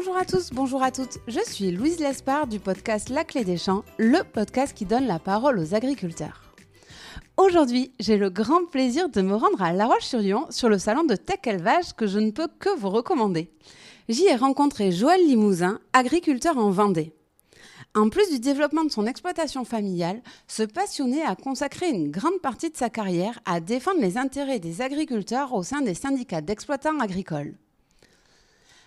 Bonjour à tous, bonjour à toutes. Je suis Louise Lespard du podcast La Clé des Champs, le podcast qui donne la parole aux agriculteurs. Aujourd'hui, j'ai le grand plaisir de me rendre à La Roche-sur-Yon sur le salon de Tech Élevage que je ne peux que vous recommander. J'y ai rencontré Joël Limousin, agriculteur en Vendée. En plus du développement de son exploitation familiale, ce passionné a consacré une grande partie de sa carrière à défendre les intérêts des agriculteurs au sein des syndicats d'exploitants agricoles.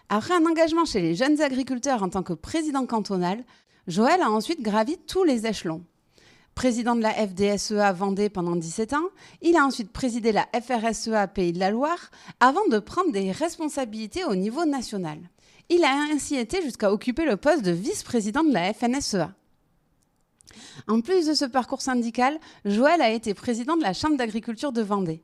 Après un engagement chez les jeunes agriculteurs en tant que président cantonal, Joël a ensuite gravi tous les échelons. Président de la FDSEA Vendée pendant 17 ans, il a ensuite présidé la FRSEA Pays de la Loire avant de prendre des responsabilités au niveau national. Il a ainsi été jusqu'à occuper le poste de vice-président de la FNSEA. En plus de ce parcours syndical, Joël a été président de la Chambre d'agriculture de Vendée.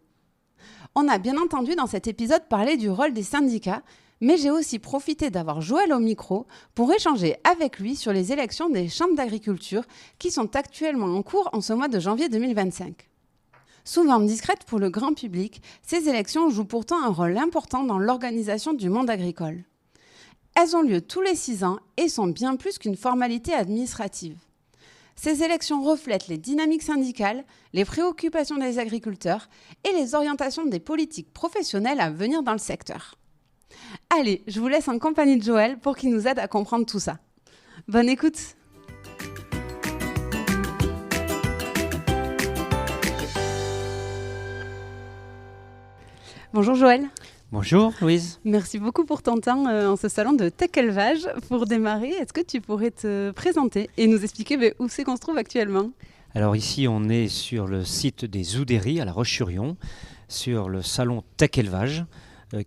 On a bien entendu dans cet épisode parler du rôle des syndicats, mais j'ai aussi profité d'avoir Joël au micro pour échanger avec lui sur les élections des chambres d'agriculture qui sont actuellement en cours en ce mois de janvier 2025. Souvent discrètes pour le grand public, ces élections jouent pourtant un rôle important dans l'organisation du monde agricole. Elles ont lieu tous les 6 ans et sont bien plus qu'une formalité administrative. Ces élections reflètent les dynamiques syndicales, les préoccupations des agriculteurs et les orientations des politiques professionnelles à venir dans le secteur. Allez, je vous laisse en compagnie de Joël pour qu'il nous aide à comprendre tout ça. Bonne écoute! Bonjour Joël. Bonjour Louise. Merci beaucoup pour ton temps en ce salon de Tech Élevage. Pour démarrer, est-ce que tu pourrais te présenter et nous expliquer où c'est qu'on se trouve actuellement ? Alors ici, on est sur le site des Oudéries à La Roche-sur-Yon, sur le salon Tech Élevage,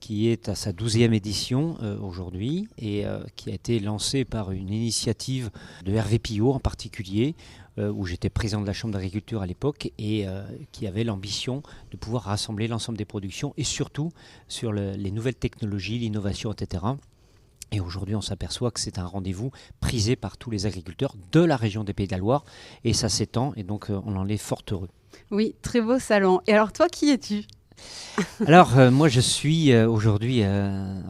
qui est à sa 12e édition aujourd'hui et qui a été lancé par une initiative de Hervé Pillot en particulier, où j'étais président de la Chambre d'agriculture à l'époque et qui avait l'ambition de pouvoir rassembler l'ensemble des productions et surtout sur les nouvelles technologies, l'innovation, etc. Et aujourd'hui, on s'aperçoit que c'est un rendez-vous prisé par tous les agriculteurs de la région des Pays de la Loire et ça s'étend et donc on en est fort heureux. Oui, très beau salon. Et alors toi, qui es-tu ? Alors, moi, je suis aujourd'hui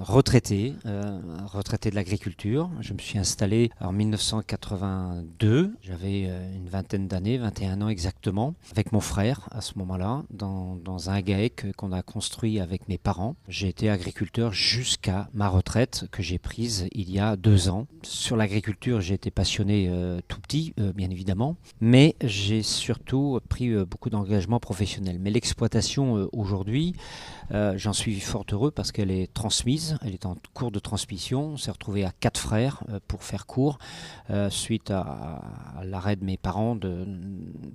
retraité de l'agriculture. Je me suis installé en 1982. J'avais une vingtaine d'années, 21 ans exactement, avec mon frère à ce moment-là, dans un GAEC qu'on a construit avec mes parents. J'ai été agriculteur jusqu'à ma retraite que j'ai prise il y a 2 ans. Sur l'agriculture, j'ai été passionné tout petit, bien évidemment, mais j'ai surtout pris beaucoup d'engagements professionnels. Mais l'exploitation aujourd'hui, j'en suis fort heureux parce qu'elle est transmise, elle est en cours de transmission. On s'est retrouvé à 4 frères pour faire court suite à l'arrêt de mes parents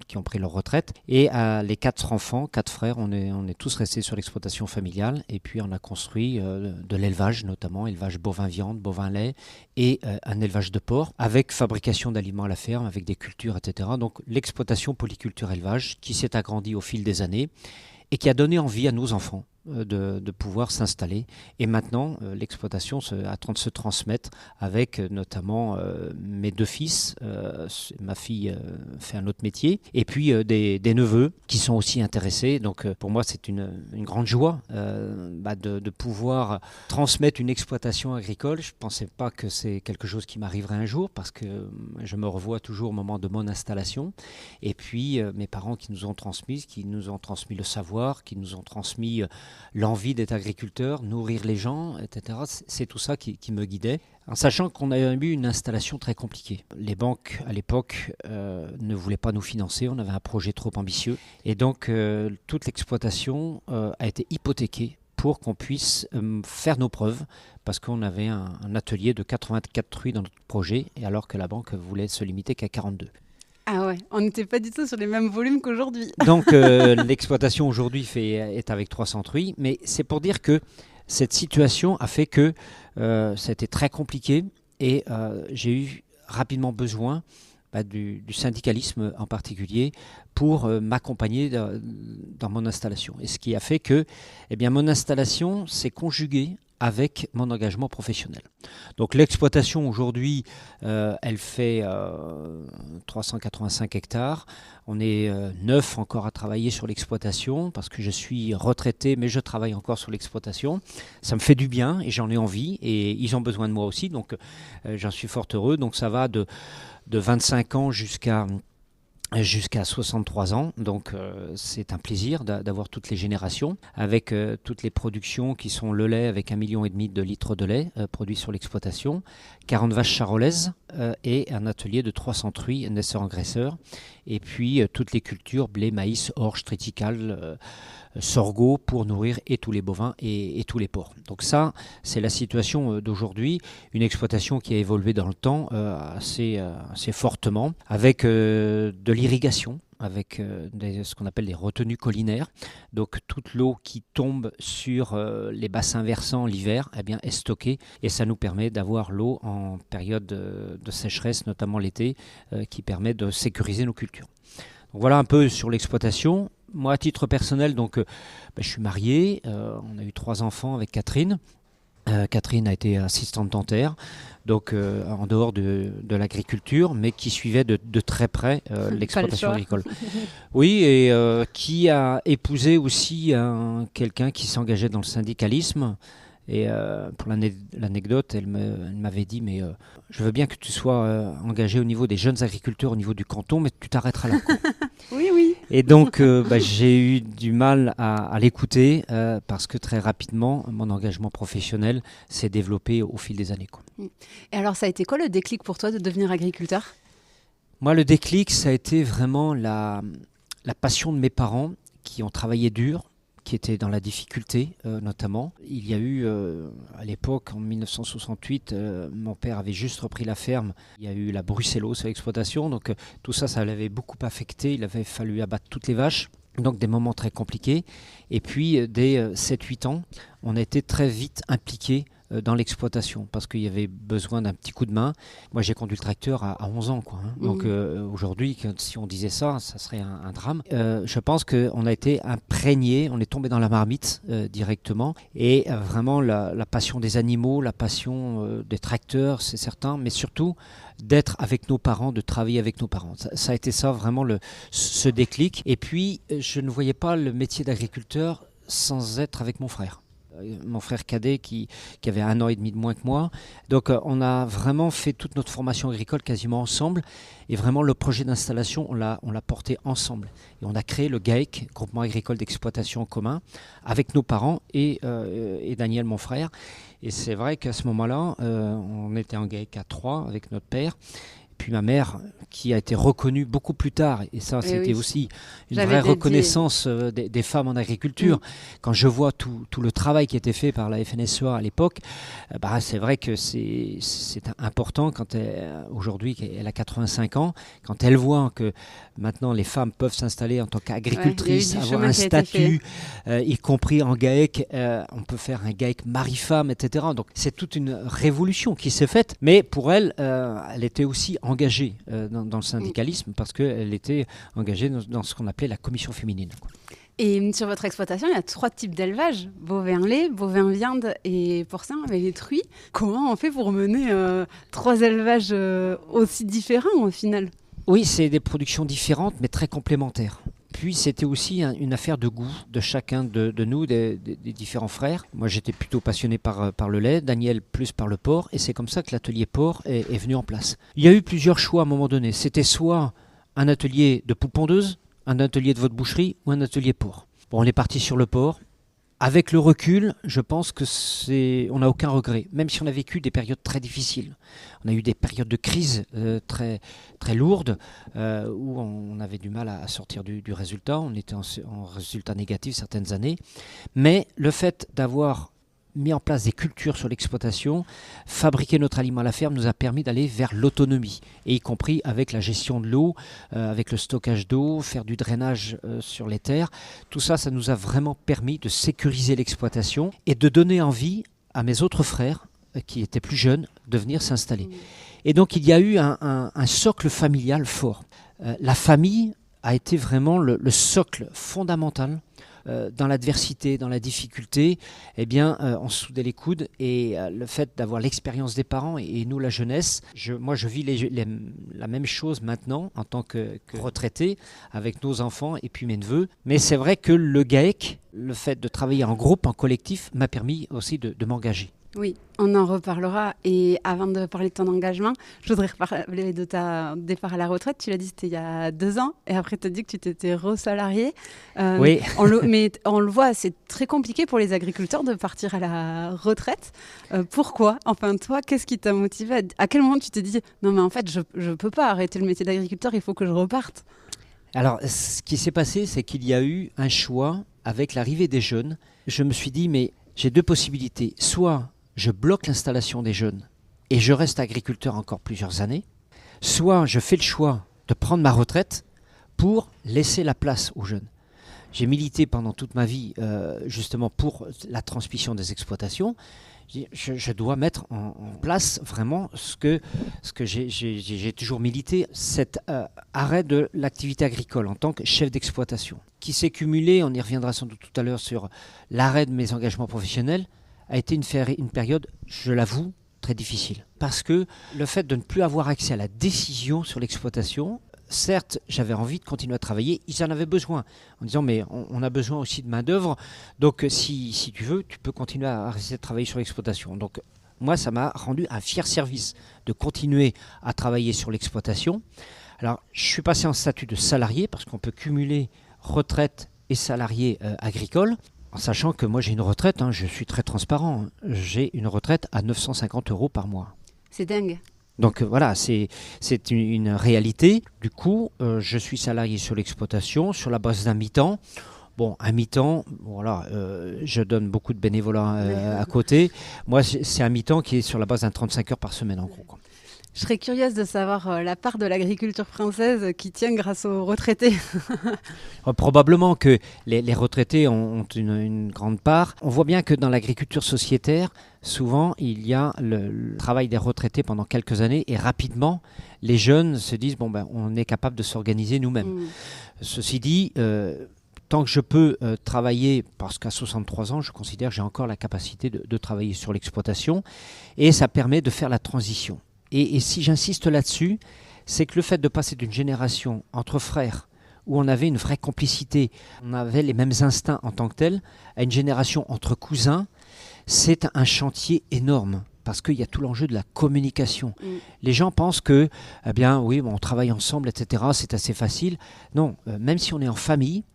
qui ont pris leur retraite. Et les 4 enfants, 4 frères, on est tous restés sur l'exploitation familiale et puis on a construit de l'élevage notamment, élevage bovin-viande, bovin-lait et un élevage de porc avec fabrication d'aliments à la ferme, avec des cultures, etc. Donc l'exploitation polyculture-élevage qui s'est agrandie au fil des années et qui a donné envie à nos enfants de pouvoir s'installer. Et maintenant, l'exploitation est en train de se transmettre avec notamment mes 2 fils. Ma fille fait un autre métier. Et puis des neveux qui sont aussi intéressés. Donc pour moi, c'est une grande joie de pouvoir transmettre une exploitation agricole. Je ne pensais pas que c'est quelque chose qui m'arriverait un jour parce que je me revois toujours au moment de mon installation. Et puis mes parents qui nous ont transmis le savoir, qui nous ont transmis l'envie d'être agriculteur, nourrir les gens, etc. C'est tout ça qui me guidait, en sachant qu'on avait eu une installation très compliquée. Les banques, à l'époque, ne voulaient pas nous financer, on avait un projet trop ambitieux. Et donc, toute l'exploitation a été hypothéquée pour qu'on puisse faire nos preuves, parce qu'on avait un atelier de 84 truies dans notre projet, et alors que la banque voulait se limiter qu'à 42. Ah ouais, on n'était pas du tout sur les mêmes volumes qu'aujourd'hui. Donc l'exploitation aujourd'hui est avec 300 truies, mais c'est pour dire que cette situation a fait que ça a été très compliqué et j'ai eu rapidement besoin du syndicalisme en particulier pour m'accompagner dans mon installation. Et ce qui a fait que mon installation s'est conjuguée avec mon engagement professionnel. Donc l'exploitation aujourd'hui, elle fait 385 hectares. On est 9 encore à travailler sur l'exploitation parce que je suis retraité, mais je travaille encore sur l'exploitation. Ça me fait du bien et j'en ai envie et ils ont besoin de moi aussi, donc j'en suis fort heureux. Donc ça va de 25 ans jusqu'à 63 ans, donc c'est un plaisir d'avoir toutes les générations, avec toutes les productions qui sont le lait avec 1,5 million de litres de lait produits sur l'exploitation, 40 vaches charolaises et un atelier de 300 truies naisseurs-engraisseurs, et puis toutes les cultures, blé, maïs, orge, triticale, sorgho pour nourrir et tous les bovins et tous les porcs. Donc ça, c'est la situation d'aujourd'hui, une exploitation qui a évolué dans le temps assez fortement, avec de l'irrigation, avec ce qu'on appelle des retenues collinaires. Donc toute l'eau qui tombe sur les bassins versants l'hiver est stockée et ça nous permet d'avoir l'eau en période de sécheresse, notamment l'été, qui permet de sécuriser nos cultures. Donc voilà un peu sur l'exploitation. Moi, à titre personnel, donc, je suis marié, on a eu 3 enfants avec Catherine. Catherine a été assistante dentaire, donc en dehors de l'agriculture, mais qui suivait de très près l'exploitation agricole. Oui, et qui a épousé aussi quelqu'un qui s'engageait dans le syndicalisme. Et pour l'anecdote, elle m'avait dit, mais je veux bien que tu sois engagé au niveau des jeunes agriculteurs, au niveau du canton, mais tu t'arrêteras là. Oui, oui. Et donc, j'ai eu du mal à l'écouter parce que très rapidement, mon engagement professionnel s'est développé au fil des années, quoi. Et alors, ça a été quoi le déclic pour toi de devenir agriculteur ? Moi, le déclic, ça a été vraiment la passion de mes parents qui ont travaillé dur, qui étaient dans la difficulté notamment. Il y a eu, à l'époque, en 1968, mon père avait juste repris la ferme. Il y a eu la brucellose à l'exploitation, donc tout ça, ça l'avait beaucoup affecté. Il avait fallu abattre toutes les vaches, donc des moments très compliqués. Et puis, dès 7-8 ans, on a été très vite impliqués dans l'exploitation parce qu'il y avait besoin d'un petit coup de main. Moi, j'ai conduit le tracteur à 11 ans, quoi, hein. Donc aujourd'hui, si on disait ça, ça serait un drame. Je pense qu'on a été imprégné, on est tombé dans la marmite directement. Et vraiment, la passion des animaux, la passion des tracteurs, c'est certain, mais surtout d'être avec nos parents, de travailler avec nos parents. Ça a été ça, vraiment, ce déclic. Et puis, je ne voyais pas le métier d'agriculteur sans être avec mon frère. Mon frère cadet qui avait 1 an et demi de moins que moi. Donc on a vraiment fait toute notre formation agricole quasiment ensemble et vraiment le projet d'installation on l'a porté ensemble et on a créé le GAEC, groupement agricole d'exploitation en commun, avec nos parents et Daniel mon frère. Et c'est vrai qu'à ce moment-là on était en GAEC à 3 avec notre père. Puis ma mère, qui a été reconnue beaucoup plus tard, et ça c'était aussi une vraie reconnaissance des femmes en agriculture. Quand je vois tout le travail qui a été fait par la FNSEA à l'époque, c'est vrai que c'est important quand aujourd'hui elle a 85 ans, quand elle voit que maintenant les femmes peuvent s'installer en tant qu'agricultrices, avoir un statut, y compris en GAEC, on peut faire un GAEC mari-femme, etc. Donc c'est toute une révolution qui s'est faite, mais pour elle, elle était aussi engagée dans le syndicalisme parce qu'elle était engagée dans ce qu'on appelait la commission féminine, quoi. Et sur votre exploitation, il y a 3 types d'élevage, bovin-lait, bovin-viande et porcin avec les truies. Comment on fait pour mener 3 élevages aussi différents au final ? Oui, c'est des productions différentes mais très complémentaires. Puis c'était aussi une affaire de goût de chacun de nous, des différents frères. Moi j'étais plutôt passionné par le lait, Daniel plus par le porc, et c'est comme ça que l'atelier porc est venu en place. Il y a eu plusieurs choix à un moment donné. C'était soit un atelier de poules pondeuses, un atelier de votre boucherie ou un atelier porc. Bon, on est parti sur le porc. Avec le recul, je pense que on n'a aucun regret, même si on a vécu des périodes très difficiles. On a eu des périodes de crise très, très lourdes où on avait du mal à sortir du résultat. On était en résultat négatif certaines années. Mais le fait d'avoir mis en place des cultures sur l'exploitation, fabriquer notre aliment à la ferme nous a permis d'aller vers l'autonomie, et y compris avec la gestion de l'eau, avec le stockage d'eau, faire du drainage sur les terres. Tout ça, ça nous a vraiment permis de sécuriser l'exploitation et de donner envie à mes autres frères, qui étaient plus jeunes, de venir s'installer. Et donc il y a eu un socle familial fort. La famille a été vraiment le socle fondamental dans l'adversité, dans la difficulté, eh bien, on se soudait les coudes. Et le fait d'avoir l'expérience des parents et nous, la jeunesse, moi, je vis la même chose maintenant en tant que retraité avec nos enfants et puis mes neveux. Mais c'est vrai que le GAEC, le fait de travailler en groupe, en collectif, m'a permis aussi de m'engager. Oui, on en reparlera. Et avant de parler de ton engagement, je voudrais reparler de ta départ à la retraite. Tu l'as dit, c'était il y a 2 ans. Et après, tu as dit que tu t'étais resalarié. Oui. Mais on le voit, c'est très compliqué pour les agriculteurs de partir à la retraite. Pourquoi ? Enfin, toi, qu'est-ce qui t'a motivé ? À quel moment tu t'es dit, non, mais en fait, je ne peux pas arrêter le métier d'agriculteur, il faut que je reparte ? Alors, ce qui s'est passé, c'est qu'il y a eu un choix avec l'arrivée des jeunes. Je me suis dit, mais j'ai 2 possibilités. Soit je bloque l'installation des jeunes et je reste agriculteur encore plusieurs années, soit je fais le choix de prendre ma retraite pour laisser la place aux jeunes. J'ai milité pendant toute ma vie justement pour la transmission des exploitations. Je dois mettre en place vraiment ce que j'ai toujours milité, cet arrêt de l'activité agricole en tant que chef d'exploitation, qui s'est cumulé, on y reviendra sans doute tout à l'heure sur l'arrêt de mes engagements professionnels, a été une période, je l'avoue, très difficile. Parce que le fait de ne plus avoir accès à la décision sur l'exploitation, certes, j'avais envie de continuer à travailler, ils en avaient besoin, en disant mais on a besoin aussi de main d'œuvre, donc si tu veux, tu peux continuer à rester de travailler sur l'exploitation. Donc moi, ça m'a rendu un fier service de continuer à travailler sur l'exploitation. Alors, je suis passé en statut de salarié, parce qu'on peut cumuler retraite et salarié agricole, en sachant que moi j'ai une retraite, je suis très transparent, j'ai une retraite à 950 € par mois. C'est dingue. Donc voilà, c'est une réalité. Du coup, je suis salarié sur l'exploitation, sur la base d'un mi-temps. Bon, un mi-temps, voilà, je donne beaucoup de bénévolat à côté. Moi, c'est un mi-temps qui est sur la base d'un 35 heures par semaine, en gros, quoi. Je serais curieuse de savoir la part de l'agriculture française qui tient grâce aux retraités. Probablement que les retraités ont une grande part. On voit bien que dans l'agriculture sociétaire, souvent, il y a le travail des retraités pendant quelques années et rapidement, les jeunes se disent on est capable de s'organiser nous-mêmes. Ceci dit, tant que je peux travailler, parce qu'à 63 ans, je considère que j'ai encore la capacité de travailler sur l'exploitation et ça permet de faire la transition. Et si j'insiste là-dessus, c'est que le fait de passer d'une génération entre frères, où on avait une vraie complicité, on avait les mêmes instincts en tant que tels, à une génération entre cousins, c'est un chantier énorme. Parce qu'il y a tout l'enjeu de la communication. Les gens pensent que, on travaille ensemble, etc., c'est assez facile. Non, même si on est en famille,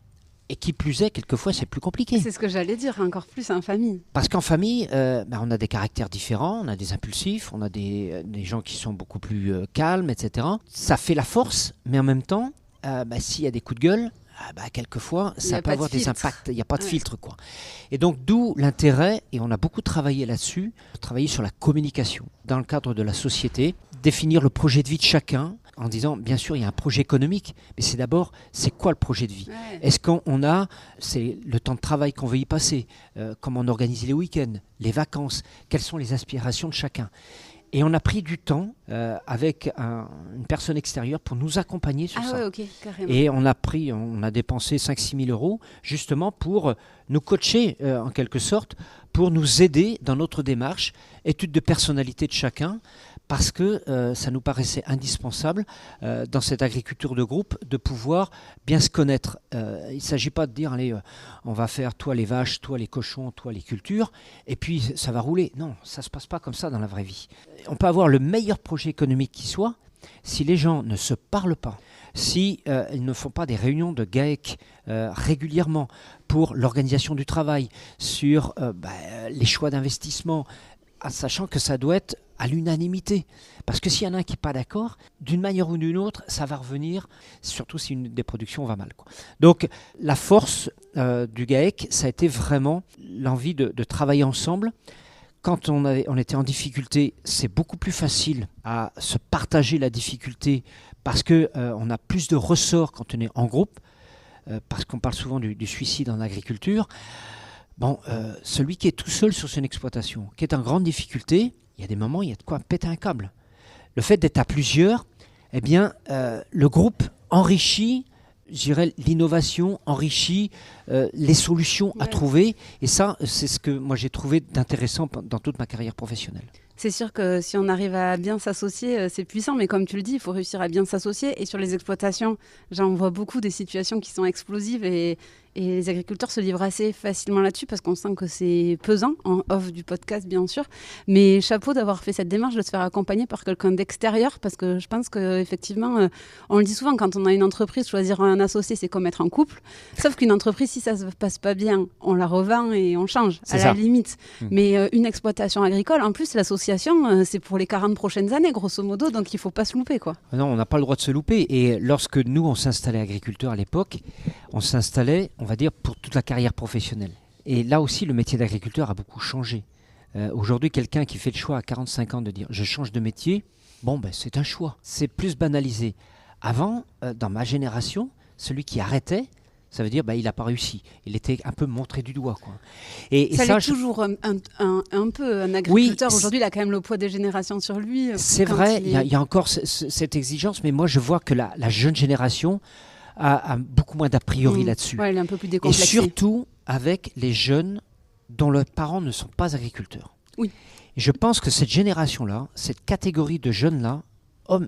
et qui plus est, quelquefois, c'est plus compliqué. C'est ce que j'allais dire, encore plus en famille. Parce qu'en famille, on a des caractères différents, on a des impulsifs, on a des gens qui sont beaucoup plus calmes, etc. Ça fait la force, mais en même temps, s'il y a des coups de gueule, quelquefois, ça peut avoir des impacts. Il n'y a pas de filtre, quoi. Et donc, d'où l'intérêt, et on a beaucoup travaillé là-dessus, travailler sur la communication dans le cadre de la société, définir le projet de vie de chacun, en disant, bien sûr, il y a un projet économique, mais c'est d'abord, c'est quoi le projet de vie ? Est-ce qu'on a, c'est le temps de travail qu'on veut y passer, comment on organise les week-ends, les vacances, quelles sont les aspirations de chacun ? Et on a pris du temps avec une personne extérieure pour nous accompagner sur ça. Ouais, ok, carrément. Et on a dépensé 5-6 000 € justement pour nous coacher en quelque sorte, pour nous aider dans notre démarche, étude de personnalité de chacun, parce que ça nous paraissait indispensable dans cette agriculture de groupe de pouvoir bien se connaître. Il ne s'agit pas de dire, allez, on va faire toi les vaches, toi les cochons, toi les cultures, et puis ça va rouler. Non, ça ne se passe pas comme ça dans la vraie vie. On peut avoir le meilleur projet économique qui soit, si les gens ne se parlent pas, si ils ne font pas des réunions de GAEC régulièrement pour l'organisation du travail, sur les choix d'investissement, sachant que ça doit être à l'unanimité. Parce que s'il y en a un qui n'est pas d'accord, d'une manière ou d'une autre, ça va revenir, surtout si une des productions va mal, quoi. Donc la force du GAEC, ça a été vraiment l'envie de travailler ensemble. Quand on était en difficulté, c'est beaucoup plus facile à se partager la difficulté parce qu'on a plus de ressorts quand on est en groupe, parce qu'on parle souvent du suicide en agriculture. Celui qui est tout seul sur son exploitation, qui est en grande difficulté, il y a des moments, il y a de quoi péter un câble. Le fait d'être à plusieurs, le groupe enrichit je dirais, l'innovation enrichit les solutions à trouver. Et ça, c'est ce que moi j'ai trouvé d'intéressant dans toute ma carrière professionnelle. C'est sûr que si on arrive à bien s'associer, c'est puissant, mais comme tu le dis, il faut réussir à bien s'associer. Et sur les exploitations, j'en vois beaucoup des situations qui sont explosives et les agriculteurs se livrent assez facilement là-dessus parce qu'on sent que c'est pesant, en off du podcast bien sûr. Mais chapeau d'avoir fait cette démarche de se faire accompagner par quelqu'un d'extérieur parce que je pense qu'effectivement, on le dit souvent, quand on a une entreprise, choisir un associé, c'est comme être en couple. Sauf qu'une entreprise, si ça ne se passe pas bien, on la revend et on change, à la limite. Mais une exploitation agricole, en plus, l'association, c'est pour les 40 prochaines années, grosso modo, donc il ne faut pas se louper, quoi. Non, on n'a pas le droit de se louper. Et lorsque nous, on s'installait agriculteurs à l'époque, on s'installait, on va dire, pour toute la carrière professionnelle. Et là aussi, le métier d'agriculteur a beaucoup changé. Aujourd'hui, quelqu'un qui fait le choix à 45 ans de dire « je change de métier », c'est un choix. C'est plus banalisé. Avant, dans ma génération, celui qui arrêtait, ça veut dire il n'a pas réussi. Il était un peu montré du doigt, quoi. Et ça l'est toujours un peu. Un agriculteur, oui, aujourd'hui, il a quand même le poids des générations sur lui. C'est vrai, il y a encore cette exigence, mais moi, je vois que la jeune génération a beaucoup moins d'a priori là-dessus. Ouais, elle est un peu plus décomplexée. Et surtout avec les jeunes dont leurs parents ne sont pas agriculteurs. Oui. Et je pense que cette génération-là, cette catégorie de jeunes-là,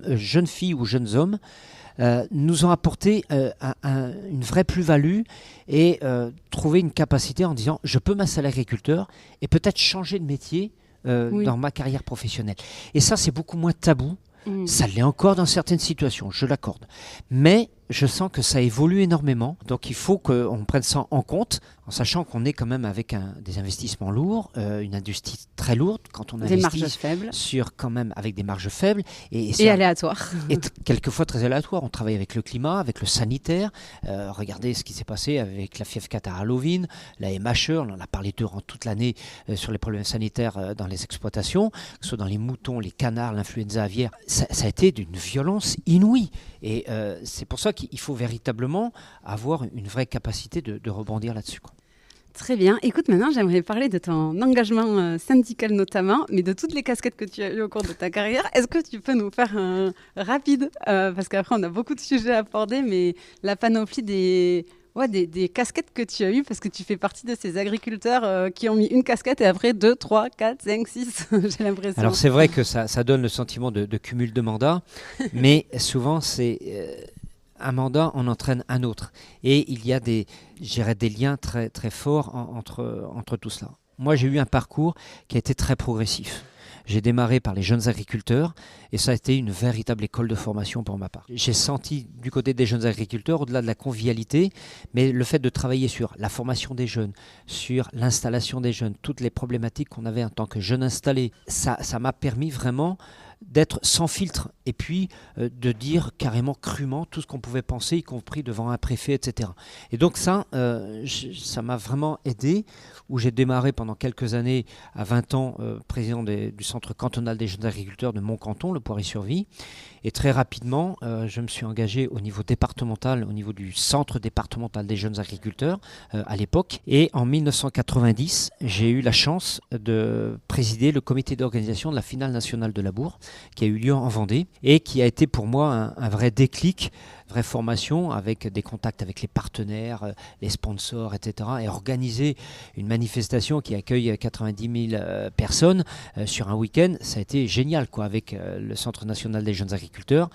jeunes filles ou jeunes hommes, nous ont apporté une vraie plus-value et trouvé une capacité en disant je peux m'installer agriculteur et peut-être changer de métier dans ma carrière professionnelle. Et ça, c'est beaucoup moins tabou. Ça l'est encore dans certaines situations, je l'accorde. Mais je sens que ça évolue énormément. Donc il faut qu'on prenne ça en compte, en sachant qu'on est quand même avec des investissements lourds, une industrie très lourde quand on investit. Des marges faibles. Quand même avec des marges faibles. Et aléatoires. Et quelquefois très aléatoires. On travaille avec le climat, avec le sanitaire. Regardez ce qui s'est passé avec la fièvre catarrhe à l'ovine, la MHE, on en a parlé durant toute l'année sur les problèmes sanitaires dans les exploitations, que ce soit dans les moutons, les canards, l'influenza aviaire. Ça a été d'une violence inouïe. Et c'est pour ça qu'il faut véritablement avoir une vraie capacité de rebondir là-dessus, quoi. Très bien. Écoute, maintenant, j'aimerais parler de ton engagement syndical notamment, mais de toutes les casquettes que tu as eues au cours de ta carrière. Est-ce que tu peux nous faire un rapide, parce qu'après, on a beaucoup de sujets à aborder, mais la panoplie des casquettes que tu as eues, parce que tu fais partie de ces agriculteurs qui ont mis une casquette et après 2, 3, 4, 5, 6, j'ai l'impression. Alors c'est vrai que ça donne le sentiment de cumul de mandats, mais souvent c'est un mandat en entraîne un autre. Et il y a des liens très, très forts entre tout cela. Moi j'ai eu un parcours qui a été très progressif. J'ai démarré par les jeunes agriculteurs et ça a été une véritable école de formation pour ma part. J'ai senti du côté des jeunes agriculteurs, au-delà de la convivialité, mais le fait de travailler sur la formation des jeunes, sur l'installation des jeunes, toutes les problématiques qu'on avait en tant que jeunes installés, ça m'a permis vraiment d'être sans filtre et puis de dire carrément crûment tout ce qu'on pouvait penser, y compris devant un préfet, etc. Et donc ça m'a vraiment aidé, où j'ai démarré pendant quelques années, à 20 ans, président du centre cantonal des jeunes agriculteurs de mon canton, le Poiret-sur-Vie. Et très rapidement, je me suis engagé au niveau départemental, au niveau du centre départemental des jeunes agriculteurs à l'époque. Et en 1990, j'ai eu la chance de présider le comité d'organisation de la finale nationale de Labour, qui a eu lieu en Vendée et qui a été pour moi un vrai déclic, vraie formation avec des contacts avec les partenaires, les sponsors, etc. et organiser une manifestation qui accueille 90 000 personnes sur un week-end, ça a été génial, quoi, avec le Centre national des jeunes agriculteurs.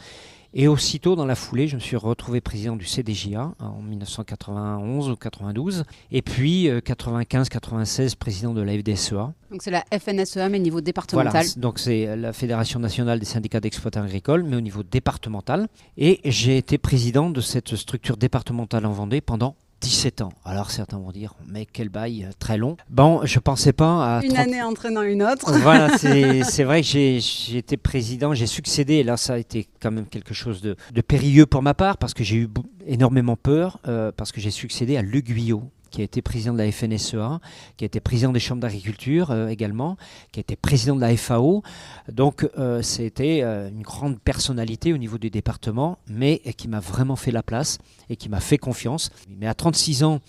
Et aussitôt, dans la foulée, je me suis retrouvé président du CDJA en 1991 ou 92. Et puis, 95-96, président de la FDSEA. Donc, c'est la FNSEA, mais au niveau départemental. Voilà, donc c'est la Fédération nationale des syndicats d'exploitants agricoles, mais au niveau départemental. Et j'ai été président de cette structure départementale en Vendée pendant 17 ans. Alors certains vont dire, mais quel bail très long. Bon, je pensais pas à... Une année entraînant une autre. Voilà, c'est vrai que j'ai été président, j'ai succédé, et là ça a été quand même quelque chose de périlleux pour ma part, parce que j'ai eu énormément peur, parce que j'ai succédé à Luc Guyot, qui a été président de la FNSEA, qui a été président des chambres d'agriculture également, qui a été président de la FAO. Donc c'était une grande personnalité au niveau du département, mais qui m'a vraiment fait la place et qui m'a fait confiance. Mais à 36 ans,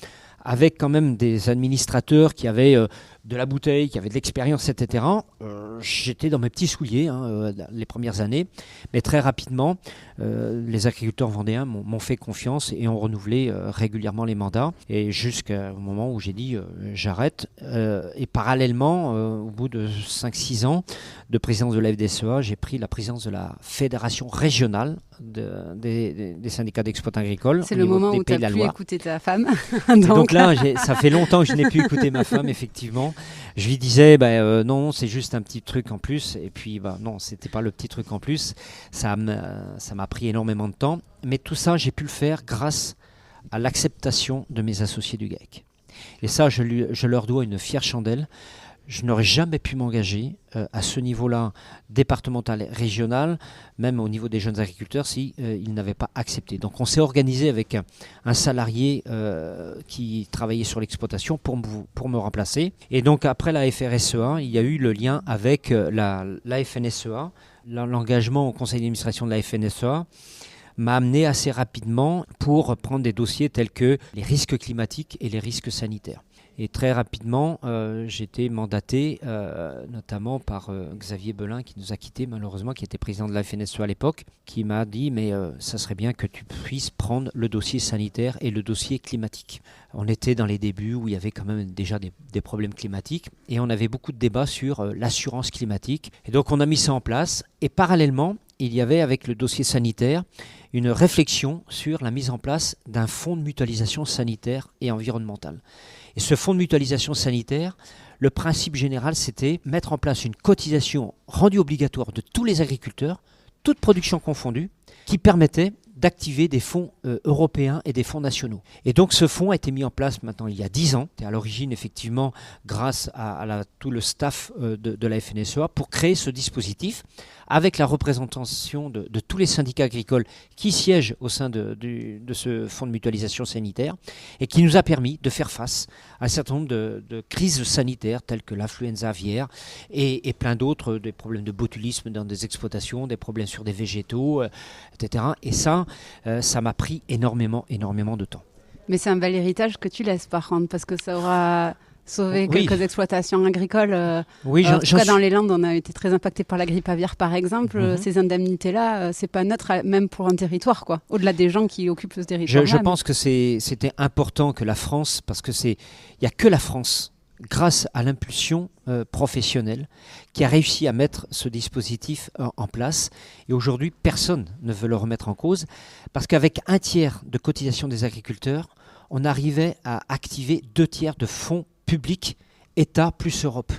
avec quand même des administrateurs qui avaient de la bouteille, qui avait de l'expérience, etc., j'étais dans mes petits souliers les premières années. Mais très rapidement, les agriculteurs vendéens m'ont fait confiance et ont renouvelé régulièrement les mandats. Et jusqu'au moment où j'ai dit j'arrête. Et parallèlement, au bout de 5-6 ans de présidence de la FDSEA, j'ai pris la présidence de la fédération régionale des syndicats d'exploitants agricoles. C'est le moment où tu as pu écouter ta femme. Donc là, ça fait longtemps que je n'ai pu écouter ma femme, effectivement. Je lui disais, non, c'est juste un petit truc en plus. Et puis, non, c'était pas le petit truc en plus. Ça m'a pris énormément de temps. Mais tout ça, j'ai pu le faire grâce à l'acceptation de mes associés du GAEC. Et ça, je leur dois une fière chandelle. Je n'aurais jamais pu m'engager à ce niveau-là, départemental, régional, même au niveau des jeunes agriculteurs, si ils n'avaient pas accepté. Donc on s'est organisé avec un salarié qui travaillait sur l'exploitation pour me remplacer. Et donc après la FRSEA, il y a eu le lien avec la FNSEA. L'engagement au conseil d'administration de la FNSEA m'a amené assez rapidement pour prendre des dossiers tels que les risques climatiques et les risques sanitaires. Et très rapidement, j'ai été mandaté, notamment par Xavier Belin, qui nous a quittés malheureusement, qui était président de la FNSEA à l'époque, qui m'a dit « mais ça serait bien que tu puisses prendre le dossier sanitaire et le dossier climatique ». On était dans les débuts où il y avait quand même déjà des problèmes climatiques et on avait beaucoup de débats sur l'assurance climatique. Et donc on a mis ça en place et parallèlement, il y avait avec le dossier sanitaire une réflexion sur la mise en place d'un fonds de mutualisation sanitaire et environnementale. Et ce fonds de mutualisation sanitaire, le principe général, c'était mettre en place une cotisation rendue obligatoire de tous les agriculteurs, toute production confondue, qui permettait d'activer des fonds européens et des fonds nationaux. Et donc ce fonds a été mis en place maintenant il y a 10 ans, et à l'origine effectivement grâce à tout le staff de la FNSEA pour créer ce dispositif avec la représentation de tous les syndicats agricoles qui siègent au sein de ce fonds de mutualisation sanitaire et qui nous a permis de faire face à un certain nombre de crises sanitaires telles que l'influenza aviaire et plein d'autres, des problèmes de botulisme dans des exploitations, des problèmes sur des végétaux, etc. Et ça m'a pris énormément de temps. Mais c'est un bel héritage que tu laisses par contre, parce que ça aura sauvé quelques exploitations agricoles. Oui, en tout cas, dans les Landes, on a été très impacté par la grippe aviaire, par exemple. Ces indemnités-là, c'est pas neutre, même pour un territoire, quoi. Au-delà des gens qui occupent ce territoire. Je pense que c'était important que la France, parce que il n'y a que la France, grâce à l'impulsion professionnelle, qui a réussi à mettre ce dispositif en place. Et aujourd'hui, personne ne veut le remettre en cause, parce qu'avec 1/3 de cotisation des agriculteurs, on arrivait à activer 2/3 de fonds publics, État plus Europe.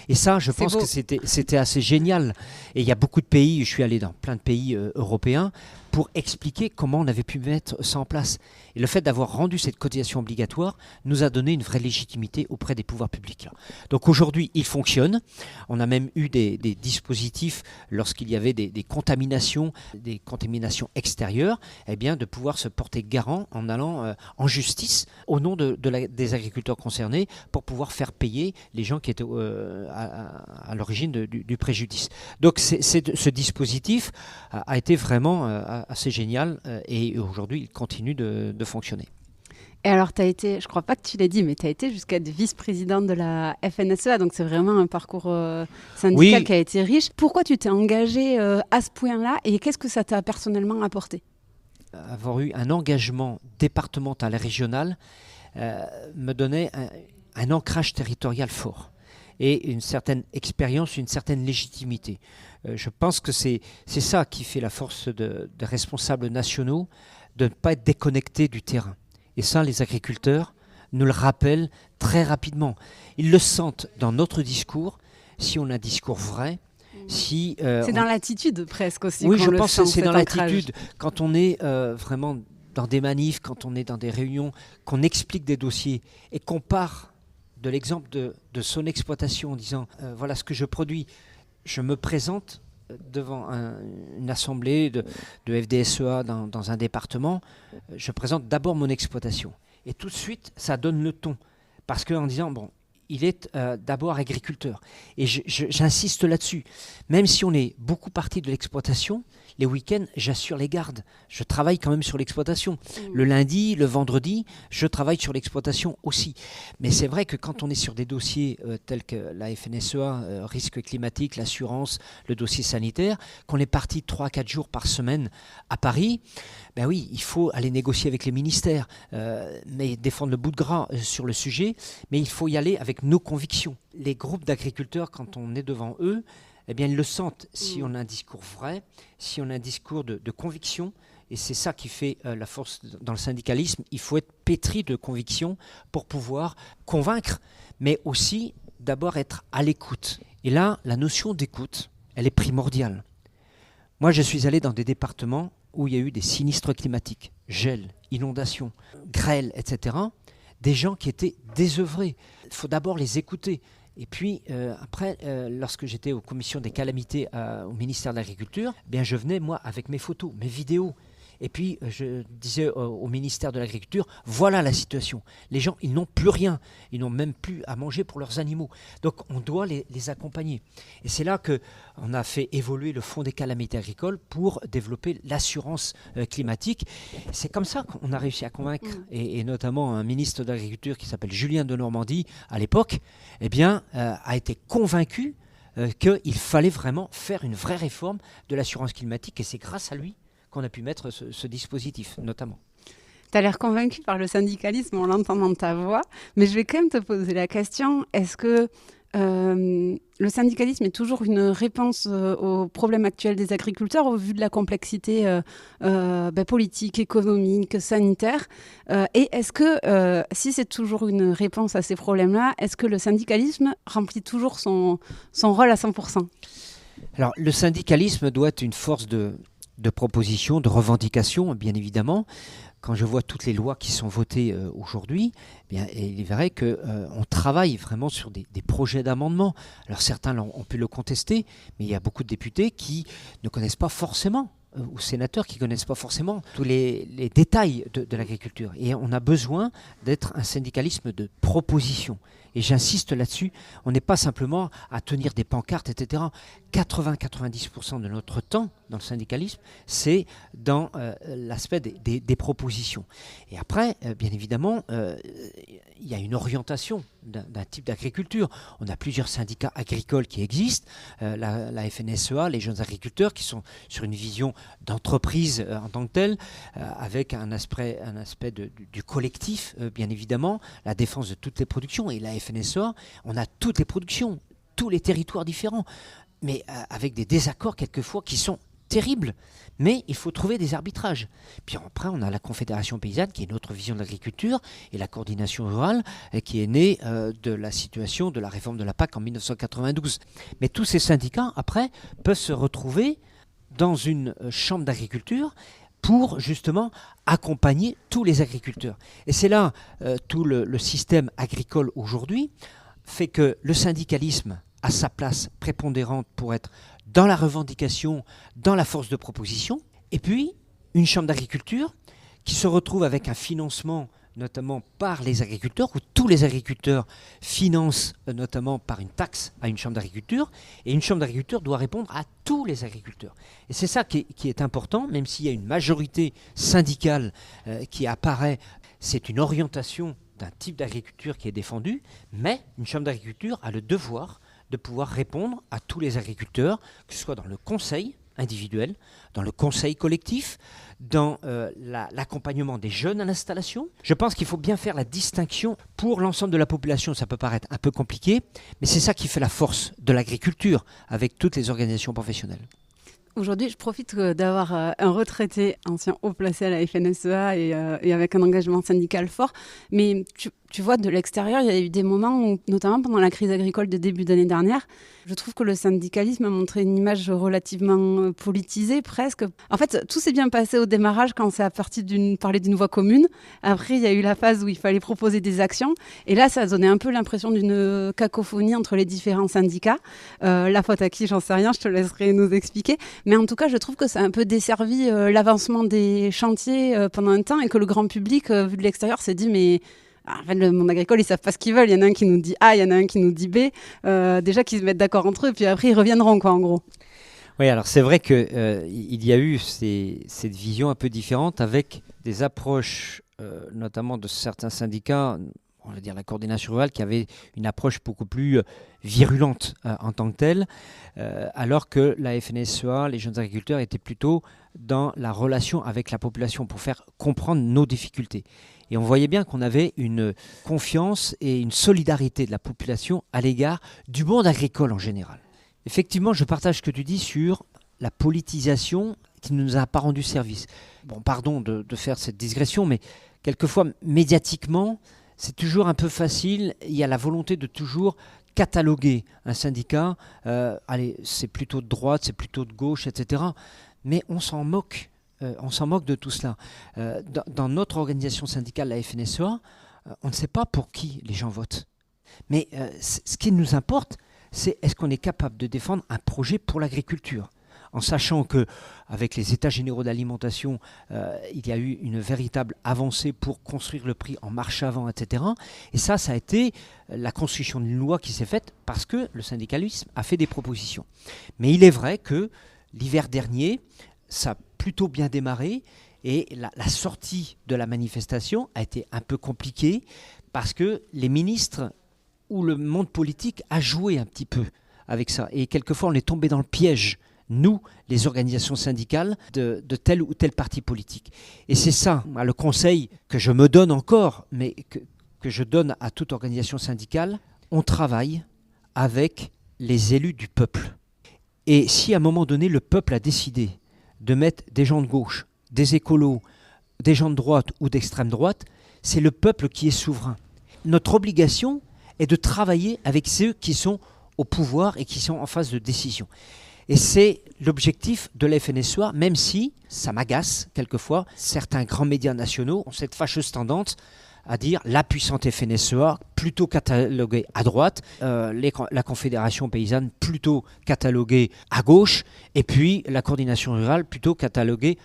Et ça, je pense que c'était assez génial. Et il y a beaucoup de pays, je suis allé dans plein de pays européens, pour expliquer comment on avait pu mettre ça en place. Et le fait d'avoir rendu cette cotisation obligatoire nous a donné une vraie légitimité auprès des pouvoirs publics. Là. Donc aujourd'hui, il fonctionne. On a même eu des dispositifs lorsqu'il y avait des contaminations extérieures, eh bien, de pouvoir se porter garant en allant en justice au nom des agriculteurs concernés pour pouvoir faire payer les gens qui étaient à l'origine du préjudice. Donc ce dispositif a été vraiment assez génial et aujourd'hui il continue de fonctionner. Et alors tu as été, je crois pas que tu l'as dit, mais tu as été jusqu'à être vice-présidente de la FNSEA, donc c'est vraiment un parcours syndical qui a été riche. Pourquoi tu t'es engagée à ce point-là et qu'est-ce que ça t'a personnellement apporté ? Avoir eu un engagement départemental et régional me donnait un ancrage territorial fort et une certaine expérience, une certaine légitimité. Je pense que c'est ça qui fait la force des responsables nationaux, de ne pas être déconnectés du terrain. Et ça, les agriculteurs nous le rappellent très rapidement. Ils le sentent dans notre discours, si on a un discours vrai. C'est dans l'attitude presque aussi. Oui, je pense que c'est dans l'attitude. Quand on est vraiment dans des manifs, quand on est dans des réunions, qu'on explique des dossiers et qu'on part de l'exemple de son exploitation en disant voilà ce que je produis. Je me présente devant une assemblée de FDSEA dans un département, je présente d'abord mon exploitation. Et tout de suite, ça donne le ton. Parce qu'en disant, bon, il est d'abord agriculteur. Et j'insiste là-dessus. Même si on est beaucoup parti de l'exploitation, Les week-ends, j'assure les gardes. Je travaille quand même sur l'exploitation. Le lundi, le vendredi, je travaille sur l'exploitation aussi. Mais c'est vrai que quand on est sur des dossiers tels que la FNSEA, risque climatique, l'assurance, le dossier sanitaire, qu'on est parti 3-4 jours par semaine à Paris, ben oui, il faut aller négocier avec les ministères, mais défendre le bout de gras sur le sujet, mais il faut y aller avec nos convictions. Les groupes d'agriculteurs, quand on est devant eux, eh bien, ils le sentent si on a un discours vrai, si on a un discours de conviction, et c'est ça qui fait la force dans le syndicalisme. Il faut être pétri de conviction pour pouvoir convaincre, mais aussi d'abord être à l'écoute. Et là, la notion d'écoute, elle est primordiale. Moi, je suis allé dans des départements où il y a eu des sinistres climatiques, gel, inondations, grêle, etc., des gens qui étaient désœuvrés. Il faut d'abord les écouter. Et puis, après, lorsque j'étais aux commissions des calamités au ministère de l'Agriculture, bien, je venais, moi, avec mes photos, mes vidéos. Et puis, je disais au ministère de l'Agriculture, voilà la situation. Les gens, ils n'ont plus rien. Ils n'ont même plus à manger pour leurs animaux. Donc, on doit les accompagner. Et c'est là qu'on a fait évoluer le Fonds des calamités agricoles pour développer l'assurance climatique. C'est comme ça qu'on a réussi à convaincre, et notamment un ministre de l'Agriculture qui s'appelle Julien de Normandie, à l'époque, eh bien, a été convaincu qu'il fallait vraiment faire une vraie réforme de l'assurance climatique. Et c'est grâce à lui qu'on a pu mettre ce dispositif, notamment. Tu as l'air convaincu par le syndicalisme en l'entendant de ta voix, mais je vais quand même te poser la question, est-ce que le syndicalisme est toujours une réponse aux problèmes actuels des agriculteurs au vu de la complexité politique, économique, sanitaire, et est-ce que, si c'est toujours une réponse à ces problèmes-là, est-ce que le syndicalisme remplit toujours son rôle à 100%? Alors, le syndicalisme doit être une force de proposition, de revendication, bien évidemment. Quand je vois toutes les lois qui sont votées aujourd'hui, bien, il est vrai qu'on travaille vraiment sur des projets d'amendement. Alors certains ont pu le contester, mais il y a beaucoup de députés qui ne connaissent pas forcément, ou sénateurs qui ne connaissent pas forcément tous les détails de l'agriculture. Et on a besoin d'être un syndicalisme de proposition. Et j'insiste là-dessus, on n'est pas simplement à tenir des pancartes, etc. 80-90% de notre temps dans le syndicalisme, c'est dans l'aspect des propositions. Et après, bien évidemment, il y a une orientation d'un type d'agriculture. On a plusieurs syndicats agricoles qui existent, la FNSEA, les jeunes agriculteurs, qui sont sur une vision d'entreprise en tant que telle, avec un aspect du collectif, bien évidemment, la défense de toutes les productions. Et la FNSEA, on a toutes les productions, tous les territoires différents, mais avec des désaccords quelquefois qui sont terribles. Mais il faut trouver des arbitrages. Puis après, on a la Confédération paysanne, qui est notre vision de l'agriculture, et la coordination rurale, qui est née de la situation de la réforme de la PAC en 1992. Mais tous ces syndicats, après, peuvent se retrouver dans une chambre d'agriculture pour justement accompagner tous les agriculteurs. Et c'est là tout le système agricole aujourd'hui fait que le syndicalisme a sa place prépondérante pour être dans la revendication, dans la force de proposition, et puis une chambre d'agriculture qui se retrouve avec un financement notamment par les agriculteurs, où tous les agriculteurs financent notamment par une taxe à une chambre d'agriculture, et une chambre d'agriculture doit répondre à tous les agriculteurs. Et c'est ça qui est important, même s'il y a une majorité syndicale qui apparaît, c'est une orientation d'un type d'agriculture qui est défendue, mais une chambre d'agriculture a le devoir de pouvoir répondre à tous les agriculteurs, que ce soit dans le conseil individuel, dans le conseil collectif, dans l'accompagnement des jeunes à l'installation. Je pense qu'il faut bien faire la distinction. Pour l'ensemble de la population, ça peut paraître un peu compliqué, mais c'est ça qui fait la force de l'agriculture avec toutes les organisations professionnelles. Aujourd'hui, je profite d'avoir un retraité ancien haut placé à la FNSEA et avec un engagement syndical fort. Mais tu vois, de l'extérieur, il y a eu des moments où, notamment pendant la crise agricole de début d'année dernière, je trouve que le syndicalisme a montré une image relativement politisée, presque. En fait, tout s'est bien passé au démarrage quand c'est parti parler d'une voie commune. Après, il y a eu la phase où il fallait proposer des actions. Et là, ça a donné un peu l'impression d'une cacophonie entre les différents syndicats. La faute à qui, j'en sais rien, je te laisserai nous expliquer. Mais en tout cas, je trouve que ça a un peu desservi l'avancement des chantiers pendant un temps et que le grand public, vu de l'extérieur, s'est dit mais... En fait, le monde agricole, ils savent pas ce qu'ils veulent. Il y en a un qui nous dit A, il y en a un qui nous dit B. Déjà qu'ils se mettent d'accord entre eux, puis après, ils reviendront, quoi, en gros. Oui, alors c'est vrai qu'il y a eu cette vision un peu différente avec des approches, notamment de certains syndicats, on va dire la coordination rurale, qui avait une approche beaucoup plus virulente en tant que telle, alors que la FNSEA, les jeunes agriculteurs, étaient plutôt dans la relation avec la population pour faire comprendre nos difficultés. Et on voyait bien qu'on avait une confiance et une solidarité de la population à l'égard du monde agricole en général. Effectivement, je partage ce que tu dis sur la politisation qui ne nous a pas rendu service. Bon, pardon de faire cette digression, mais quelquefois, médiatiquement, c'est toujours un peu facile. Il y a la volonté de toujours cataloguer un syndicat. Allez, c'est plutôt de droite, c'est plutôt de gauche, etc. Mais on s'en moque. On s'en moque de tout cela. Dans notre organisation syndicale, la FNSEA, on ne sait pas pour qui les gens votent. Mais ce qui nous importe, c'est est-ce qu'on est capable de défendre un projet pour l'agriculture, en sachant qu'avec les états généraux d'alimentation, il y a eu une véritable avancée pour construire le prix en marche avant, etc. Et ça a été la construction d'une loi qui s'est faite parce que le syndicalisme a fait des propositions. Mais il est vrai que l'hiver dernier, ça a plutôt bien démarré et la sortie de la manifestation a été un peu compliquée parce que les ministres ou le monde politique a joué un petit peu avec ça. Et quelquefois, on est tombé dans le piège, nous, les organisations syndicales, de tel ou tel parti politique. Et c'est ça, le conseil que je me donne encore, mais que je donne à toute organisation syndicale. On travaille avec les élus du peuple. Et si à un moment donné, le peuple a décidé de mettre des gens de gauche, des écolos, des gens de droite ou d'extrême droite, c'est le peuple qui est souverain. Notre obligation est de travailler avec ceux qui sont au pouvoir et qui sont en phase de décision. Et c'est l'objectif de la FNSEA, même si ça m'agace quelquefois. Certains grands médias nationaux ont cette fâcheuse tendance à dire la puissante FNSEA plutôt cataloguée à droite, la Confédération paysanne plutôt cataloguée à gauche, et puis la coordination rurale plutôt cataloguée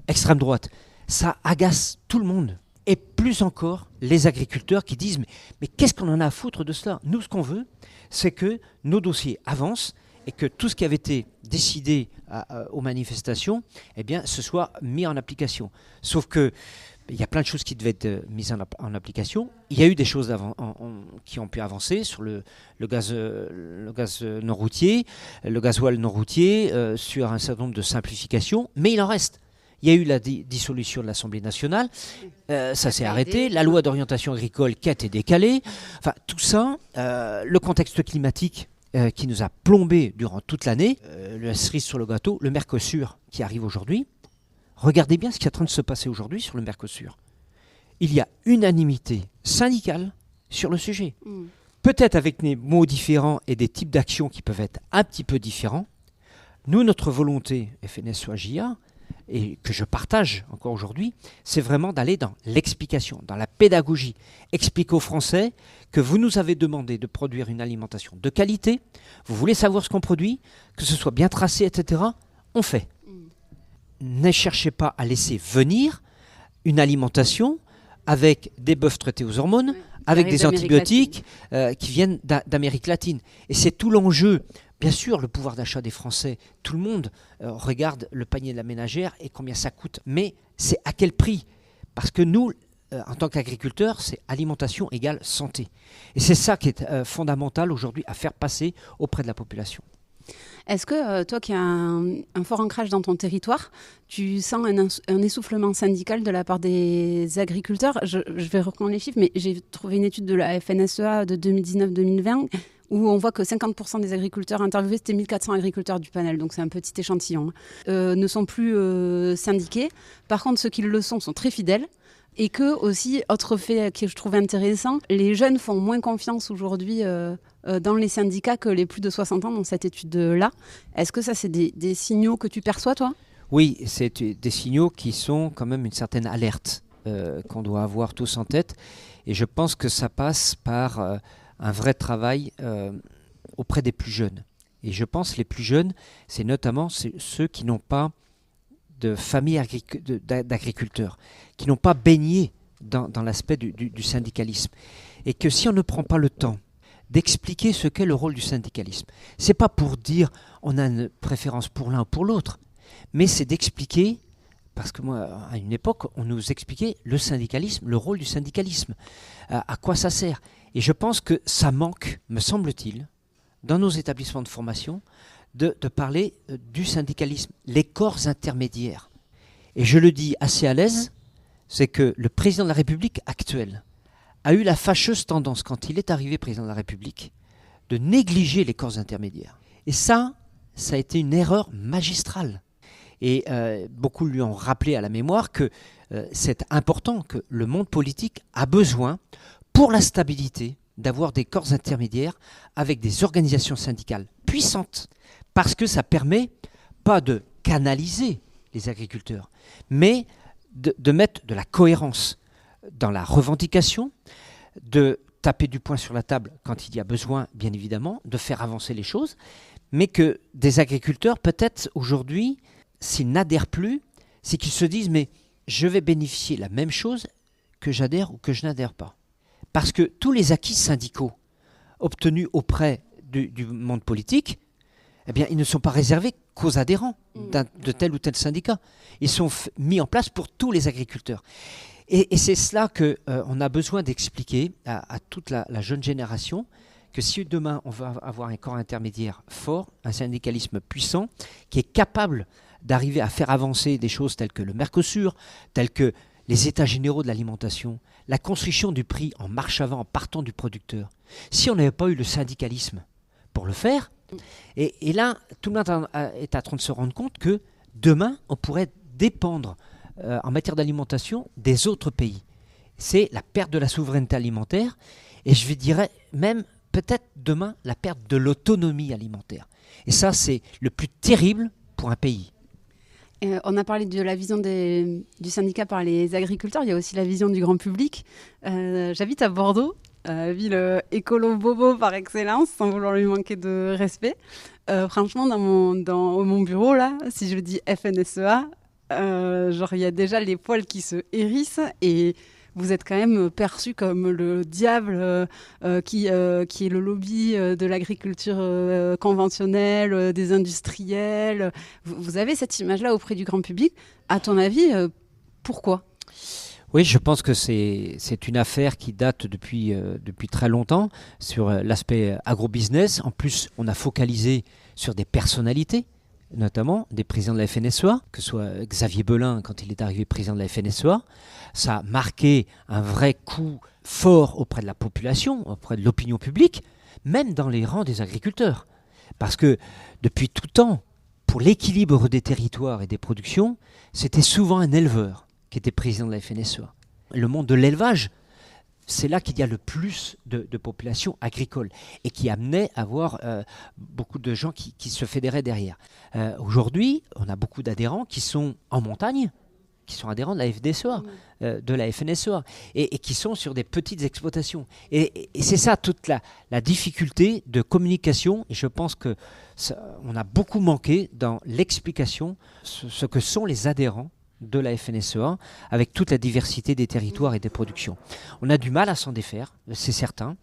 extrême droite. Ça agace tout le monde. Et plus encore, les agriculteurs qui disent mais qu'est-ce qu'on en a à foutre de cela ? Nous, ce qu'on veut, c'est que nos dossiers avancent et que tout ce qui avait été décidé aux manifestations, eh bien, ce soit mis en application. Sauf que il y a plein de choses qui devaient être mises en application. Il y a eu des choses qui ont pu avancer sur le gaz non routier, le gasoil non routier, sur un certain nombre de simplifications, mais il en reste. Il y a eu la dissolution de l'Assemblée nationale, ça s'est arrêté, la loi d'orientation agricole qui a été décalée, enfin tout ça, le contexte climatique qui nous a plombé durant toute l'année, la cerise sur le gâteau, le Mercosur qui arrive aujourd'hui. Regardez bien ce qui est en train de se passer aujourd'hui sur le Mercosur. Il y a unanimité syndicale sur le sujet. Peut-être avec des mots différents et des types d'actions qui peuvent être un petit peu différents. Nous, notre volonté, FNSEA-JA, et que je partage encore aujourd'hui, c'est vraiment d'aller dans l'explication, dans la pédagogie. Expliquer aux Français que vous nous avez demandé de produire une alimentation de qualité, vous voulez savoir ce qu'on produit, que ce soit bien tracé, etc., on fait. Ne cherchez pas à laisser venir une alimentation avec des bœufs traités aux hormones, avec des antibiotiques qui viennent d'Amérique latine. Et c'est tout l'enjeu. Bien sûr, le pouvoir d'achat des Français, tout le monde regarde le panier de la ménagère et combien ça coûte. Mais c'est à quel prix ? Parce que nous, en tant qu'agriculteurs, c'est alimentation égale santé. Et c'est ça qui est fondamental aujourd'hui à faire passer auprès de la population. Est-ce que toi qui as un fort ancrage dans ton territoire, tu sens un essoufflement syndical de la part des agriculteurs ? Je vais reprendre les chiffres, mais j'ai trouvé une étude de la FNSEA de 2019-2020 où on voit que 50% des agriculteurs interviewés, c'était 1400 agriculteurs du panel, donc c'est un petit échantillon, ne sont plus syndiqués. Par contre, ceux qui le sont très fidèles. Et que aussi, autre fait que je trouve intéressant, les jeunes font moins confiance aujourd'hui dans les syndicats que les plus de 60 ans dans cette étude-là. Est-ce que ça, c'est des signaux que tu perçois, toi ? Oui, c'est des signaux qui sont quand même une certaine alerte qu'on doit avoir tous en tête. Et je pense que ça passe par un vrai travail auprès des plus jeunes. Et je pense que les plus jeunes, c'est notamment ceux qui n'ont pas de famille d'agriculteurs, qui n'ont pas baigné dans l'aspect du syndicalisme. Et que si on ne prend pas le temps d'expliquer ce qu'est le rôle du syndicalisme. Ce n'est pas pour dire on a une préférence pour l'un ou pour l'autre, mais c'est d'expliquer, parce que moi, à une époque, on nous expliquait le syndicalisme, le rôle du syndicalisme, à quoi ça sert. Et je pense que ça manque, me semble-t-il, dans nos établissements de formation, de parler du syndicalisme, les corps intermédiaires. Et je le dis assez à l'aise, c'est que le président de la République actuel a eu la fâcheuse tendance, quand il est arrivé président de la République, de négliger les corps intermédiaires. Et ça a été une erreur magistrale. Et beaucoup lui ont rappelé à la mémoire que c'est important, que le monde politique a besoin, pour la stabilité, d'avoir des corps intermédiaires avec des organisations syndicales puissantes. Parce que ça permet pas de canaliser les agriculteurs, mais de mettre de la cohérence dans la revendication, de taper du poing sur la table quand il y a besoin, bien évidemment, de faire avancer les choses, mais que des agriculteurs, peut-être aujourd'hui, s'ils n'adhèrent plus, c'est qu'ils se disent « mais je vais bénéficier la même chose que j'adhère ou que je n'adhère pas ». Parce que tous les acquis syndicaux obtenus auprès du monde politique, eh bien, ils ne sont pas réservés qu'aux adhérents de tel ou tel syndicat. Ils sont mis en place pour tous les agriculteurs. Et c'est cela qu'on a besoin d'expliquer à toute la jeune génération, que si demain on va avoir un corps intermédiaire fort, un syndicalisme puissant, qui est capable d'arriver à faire avancer des choses telles que le Mercosur, telles que les états généraux de l'alimentation, la construction du prix en marche avant, en partant du producteur. Si on n'avait pas eu le syndicalisme pour le faire, et là, tout le monde est en train de se rendre compte que demain, on pourrait dépendre en matière d'alimentation des autres pays. C'est la perte de la souveraineté alimentaire, et je dirais même peut-être demain la perte de l'autonomie alimentaire. Et ça, c'est le plus terrible pour un pays. On a parlé de la vision du syndicat par les agriculteurs, il y a aussi la vision du grand public. J'habite à Bordeaux, ville écolo-bobo par excellence, sans vouloir lui manquer de respect. Franchement, dans mon bureau, là, si je dis FNSEA, il y a déjà les poils qui se hérissent et vous êtes quand même perçu comme le diable qui est le lobby de l'agriculture conventionnelle, des industriels. Vous avez cette image-là auprès du grand public. À ton avis, pourquoi ? Oui, je pense que c'est une affaire qui date depuis très longtemps sur l'aspect agro-business. En plus, on a focalisé sur des personnalités, notamment des présidents de la FNSEA, que ce soit Xavier Belin quand il est arrivé président de la FNSEA. Ça a marqué un vrai coup fort auprès de la population, auprès de l'opinion publique, même dans les rangs des agriculteurs. Parce que depuis tout temps, pour l'équilibre des territoires et des productions, c'était souvent un éleveur qui était président de la FNSEA. Le monde de l'élevage, c'est là qu'il y a le plus de population agricole et qui amenait à avoir beaucoup de gens qui se fédéraient derrière. Aujourd'hui, on a beaucoup d'adhérents qui sont en montagne, qui sont adhérents de la FDSEA, de la FNSEA, et qui sont sur des petites exploitations. Et c'est ça toute la difficulté de communication, et je pense qu'on a beaucoup manqué dans l'explication ce que sont les adhérents de la FNSEA, avec toute la diversité des territoires et des productions. On a du mal à s'en défaire, c'est certain.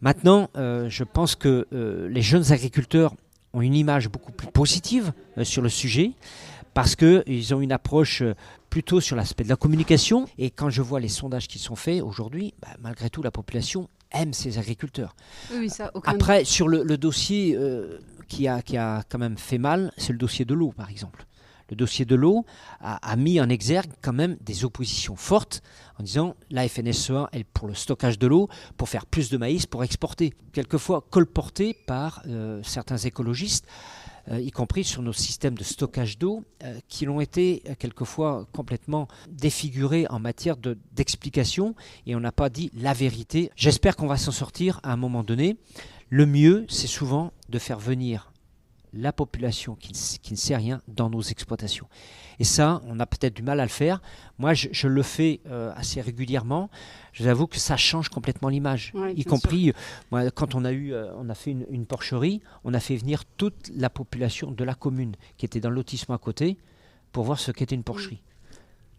Maintenant, je pense que les jeunes agriculteurs ont une image beaucoup plus positive sur le sujet, parce qu'ils ont une approche plutôt sur l'aspect de la communication. Et quand je vois les sondages qui sont faits aujourd'hui, malgré tout, la population aime ces agriculteurs. Oui, ça, Après, sur le dossier qui a quand même fait mal, c'est le dossier de l'eau, par exemple. Le dossier de l'eau a mis en exergue quand même des oppositions fortes en disant la FNSEA est pour le stockage de l'eau, pour faire plus de maïs, pour exporter. Quelquefois colporté par certains écologistes, y compris sur nos systèmes de stockage d'eau, qui l'ont été quelquefois complètement défigurés en matière d'explication, et on n'a pas dit la vérité. J'espère qu'on va s'en sortir à un moment donné. Le mieux, c'est souvent de faire venir la population qui ne sait rien dans nos exploitations. Et ça, on a peut-être du mal à le faire. Moi, je le fais assez régulièrement. Je vous avoue que ça change complètement l'image. Ouais, y compris, moi, quand on a fait une porcherie, on a fait venir toute la population de la commune qui était dans le lotissement à côté pour voir ce qu'était une porcherie.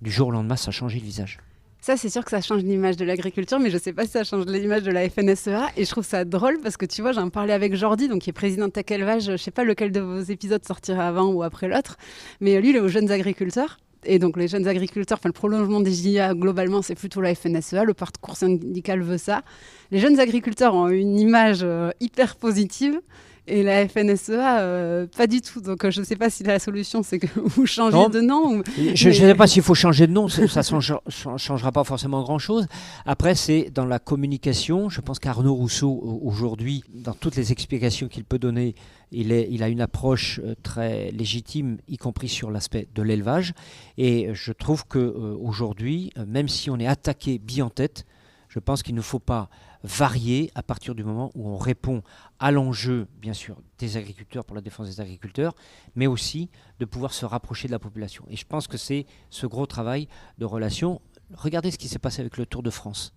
Du jour au lendemain, ça a changé le visage. Ça, c'est sûr que ça change l'image de l'agriculture, mais je ne sais pas si ça change l'image de la FNSEA. Et je trouve ça drôle parce que tu vois, j'en parlais avec Jordi, donc qui est président de Tech Élevage. Je ne sais pas lequel de vos épisodes sortira avant ou après l'autre, mais lui, il est aux jeunes agriculteurs. Et donc, les jeunes agriculteurs, le prolongement des JA, globalement, c'est plutôt la FNSEA. Le parcours syndical veut ça. Les jeunes agriculteurs ont une image hyper positive. Et la FNSEA, pas du tout. Donc, je ne sais pas si la solution, c'est que vous changez de nom. Je ne sais pas s'il faut changer de nom. Ça ne changera pas forcément grand-chose. Après, c'est dans la communication. Je pense qu'Arnaud Rousseau, aujourd'hui, dans toutes les explications qu'il peut donner, il a une approche très légitime, y compris sur l'aspect de l'élevage. Et je trouve qu'aujourd'hui, même si on est attaqué bille en tête, je pense qu'il ne faut pas varier à partir du moment où on répond à l'enjeu, bien sûr, des agriculteurs pour la défense des agriculteurs, mais aussi de pouvoir se rapprocher de la population. Et je pense que c'est ce gros travail de relation. Regardez ce qui s'est passé avec le Tour de France.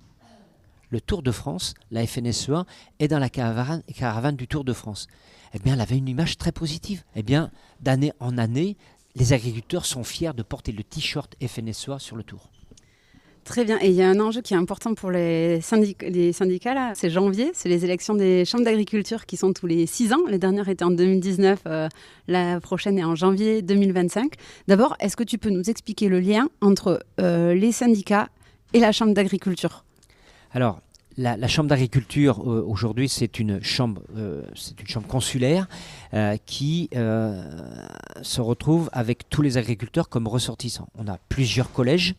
Le Tour de France, la FNSEA est dans la caravane du Tour de France. Eh bien, elle avait une image très positive. Eh bien, d'année en année, les agriculteurs sont fiers de porter le t-shirt FNSEA sur le Tour. Très bien. Et il y a un enjeu qui est important pour les syndicats, là. C'est janvier, c'est les élections des chambres d'agriculture qui sont tous les 6 ans. Les dernières étaient en 2019, la prochaine est en janvier 2025. D'abord, est-ce que tu peux nous expliquer le lien entre les syndicats et la chambre d'agriculture ? Alors, la chambre d'agriculture, aujourd'hui, c'est une chambre consulaire qui se retrouve avec tous les agriculteurs comme ressortissants. On a plusieurs collèges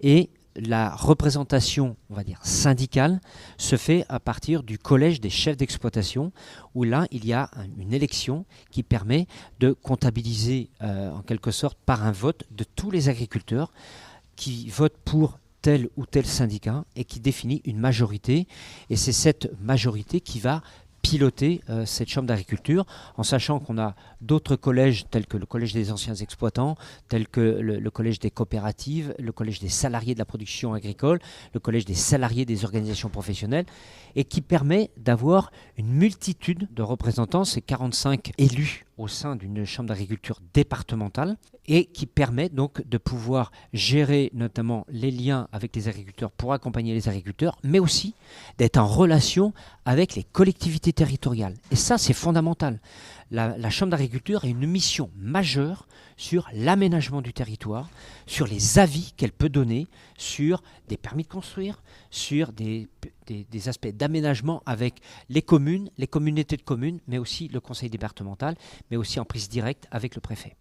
et la représentation, on va dire, syndicale se fait à partir du collège des chefs d'exploitation où là, il y a une élection qui permet de comptabiliser en quelque sorte par un vote de tous les agriculteurs qui votent pour tel ou tel syndicat et qui définit une majorité. Et c'est cette majorité qui va piloter cette chambre d'agriculture, en sachant qu'on a d'autres collèges tels que le collège des anciens exploitants, tels que le collège des coopératives, le collège des salariés de la production agricole, le collège des salariés des organisations professionnelles, et qui permet d'avoir une multitude de représentants, c'est 45 élus au sein d'une chambre d'agriculture départementale, et qui permet donc de pouvoir gérer notamment les liens avec les agriculteurs pour accompagner les agriculteurs, mais aussi d'être en relation avec les collectivités territoriales. Et ça, c'est fondamental. La chambre d'agriculture a une mission majeure sur l'aménagement du territoire, sur les avis qu'elle peut donner, sur des permis de construire, sur des aspects d'aménagement avec les communes, les communautés de communes, mais aussi le conseil départemental, mais aussi en prise directe avec le préfet.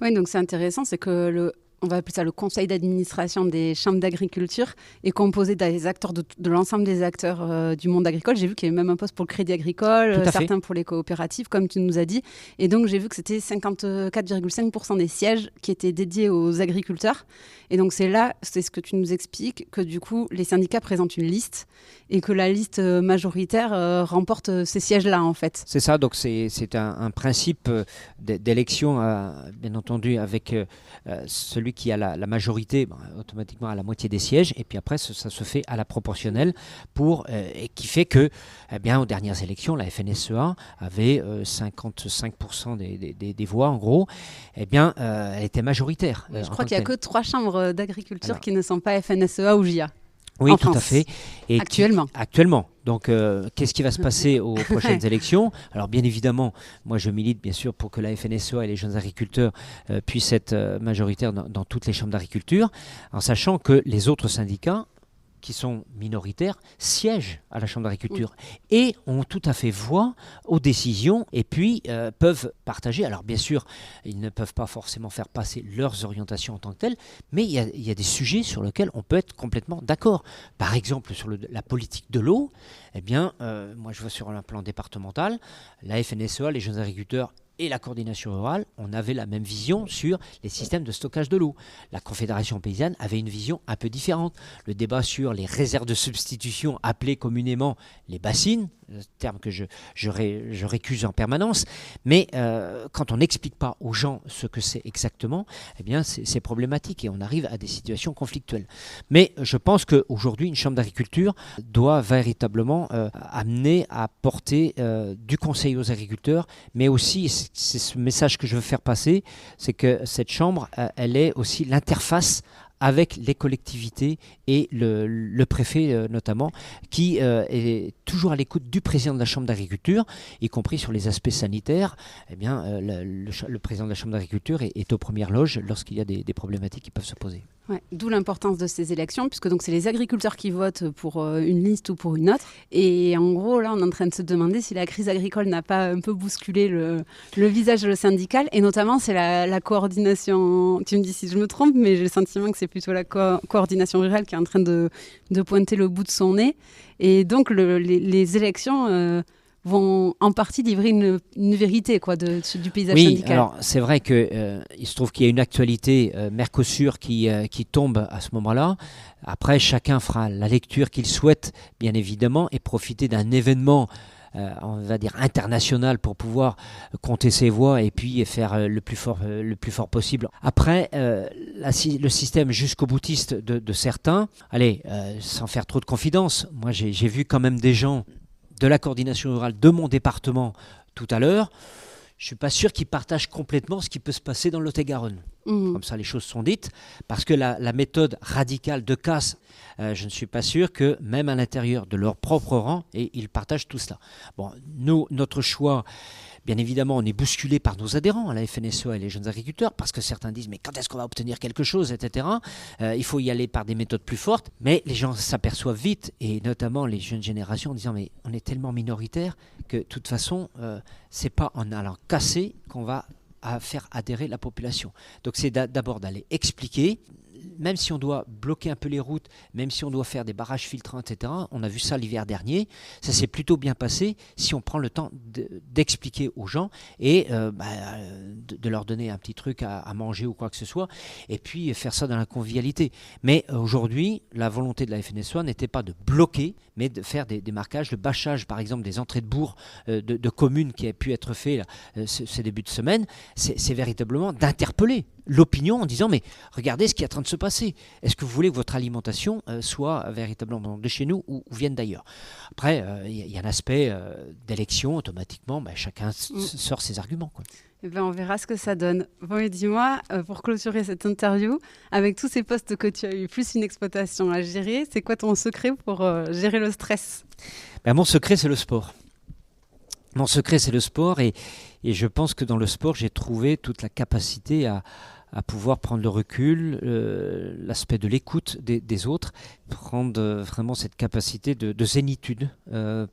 Oui, donc c'est intéressant, c'est que on va appeler ça le conseil d'administration des chambres d'agriculture, est composé des acteurs de l'ensemble des acteurs du monde agricole. J'ai vu qu'il y avait même un poste pour le crédit agricole, certains pour les coopératives, comme tu nous as dit. Et donc, j'ai vu que c'était 54,5% des sièges qui étaient dédiés aux agriculteurs. Et donc, c'est ce que tu nous expliques, que du coup, les syndicats présentent une liste et que la liste majoritaire remporte ces sièges-là, en fait. C'est ça, donc c'est un principe d'élection, bien entendu, avec celui qui a la majorité, automatiquement à la moitié des sièges, et puis après ça se fait à la proportionnelle et qui fait que, aux dernières élections, la FNSEA avait 55% des voix en gros, elle était majoritaire. Je crois qu'il n'y a que 3 chambres d'agriculture qui ne sont pas FNSEA ou JA. Oui, en tout France. à fait. Et actuellement. Donc, qu'est-ce qui va se passer aux prochaines élections ? Alors, bien évidemment, moi, je milite bien sûr pour que la FNSEA et les jeunes agriculteurs puissent être majoritaires dans toutes les chambres d'agriculture, en sachant que les autres syndicats qui sont minoritaires siègent à la chambre d'agriculture et ont tout à fait voix aux décisions et puis peuvent partager. Alors bien sûr, ils ne peuvent pas forcément faire passer leurs orientations en tant que telles, mais il y a des sujets sur lesquels on peut être complètement d'accord. Par exemple, sur la politique de l'eau, moi je vois sur un plan départemental, la FNSEA, les jeunes agriculteurs et la coordination rurale, on avait la même vision sur les systèmes de stockage de l'eau. La Confédération paysanne avait une vision un peu différente. Le débat sur les réserves de substitution, appelées communément les bassines, terme que je récuse en permanence, mais quand on n'explique pas aux gens ce que c'est exactement, c'est problématique et on arrive à des situations conflictuelles. Mais je pense qu'aujourd'hui, une chambre d'agriculture doit véritablement amener à porter du conseil aux agriculteurs, mais aussi, c'est ce message que je veux faire passer, c'est que cette chambre, elle est aussi l'interface avec les collectivités et le préfet notamment, qui est toujours à l'écoute du président de la Chambre d'agriculture, y compris sur les aspects sanitaires. Eh bien, le président de la Chambre d'agriculture est aux premières loges lorsqu'il y a des problématiques qui peuvent se poser. Ouais, d'où l'importance de ces élections, puisque donc c'est les agriculteurs qui votent pour une liste ou pour une autre. Et en gros, là, on est en train de se demander si la crise agricole n'a pas un peu bousculé le visage syndical. Et notamment, c'est la coordination, tu me dis si je me trompe, mais j'ai le sentiment que c'est plutôt la coordination rurale qui est en train de pointer le bout de son nez. Et donc, les élections... vont en partie livrer une vérité du paysage syndical. Alors c'est vrai qu'il se trouve qu'il y a une actualité Mercosur qui tombe à ce moment-là. Après, chacun fera la lecture qu'il souhaite, bien évidemment, et profiter d'un événement on va dire international pour pouvoir compter ses voix et puis faire le plus fort possible. Après, le système jusqu'au boutiste de certains, sans faire trop de confidences, moi j'ai vu quand même des gens de la coordination rurale de mon département tout à l'heure, je ne suis pas sûr qu'ils partagent complètement ce qui peut se passer dans le Lot-et-Garonne. Comme ça, les choses sont dites. Parce que la méthode radicale de casse, je ne suis pas sûr que même à l'intérieur de leur propre rang, ils partagent tout cela. Bon, nous, notre choix... Bien évidemment, on est bousculé par nos adhérents à la FNSEA et les jeunes agriculteurs parce que certains disent mais quand est-ce qu'on va obtenir quelque chose, etc. Il faut y aller par des méthodes plus fortes, mais les gens s'aperçoivent vite et notamment les jeunes générations en disant mais on est tellement minoritaire que de toute façon, c'est pas en allant casser qu'on va faire adhérer la population. Donc c'est d'abord d'aller expliquer. Même si on doit bloquer un peu les routes, même si on doit faire des barrages filtrants, etc., on a vu ça l'hiver dernier, ça s'est plutôt bien passé si on prend le temps d'expliquer aux gens et de leur donner un petit truc à manger ou quoi que ce soit, et puis faire ça dans la convivialité. Mais aujourd'hui, la volonté de la FNSEA n'était pas de bloquer, mais de faire des marquages, le bâchage par exemple des entrées de bourgs de communes qui a pu être fait ce début de semaine, c'est véritablement d'interpeller l'opinion en disant mais regardez ce qui est en train de se passer. Est-ce que vous voulez que votre alimentation soit véritablement de chez nous ou vienne d'ailleurs? Après, il y a un aspect d'élection, automatiquement, chacun sort ses arguments, quoi. Eh ben, on verra ce que ça donne. Bon, et dis-moi, pour clôturer cette interview, avec tous ces postes que tu as eu, plus une exploitation à gérer, c'est quoi ton secret pour gérer le stress? Mon secret, c'est le sport. Mon secret, c'est le sport et je pense que dans le sport, j'ai trouvé toute la capacité à pouvoir prendre le recul, l'aspect de l'écoute des autres, prendre vraiment cette capacité de zénitude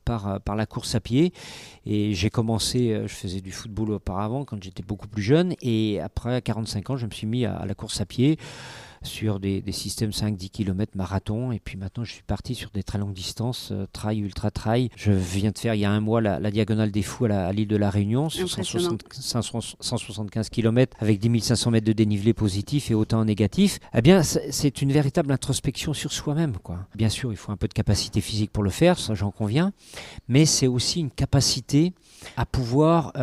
par la course à pied. Et j'ai commencé, je faisais du football auparavant quand j'étais beaucoup plus jeune et après à 45 ans, je me suis mis à la course à pied sur des systèmes 5-10 km marathon et puis maintenant je suis parti sur des très longues distances, trail, ultra trail. Je viens de faire il y a un mois la diagonale des fous à l'île de la Réunion sur 175 km avec 10 500 mètres de dénivelé positif et autant négatif. Eh bien c'est une véritable introspection sur soi-même, quoi. Bien sûr il faut un peu de capacité physique pour le faire, ça j'en conviens, mais c'est aussi une capacité à pouvoir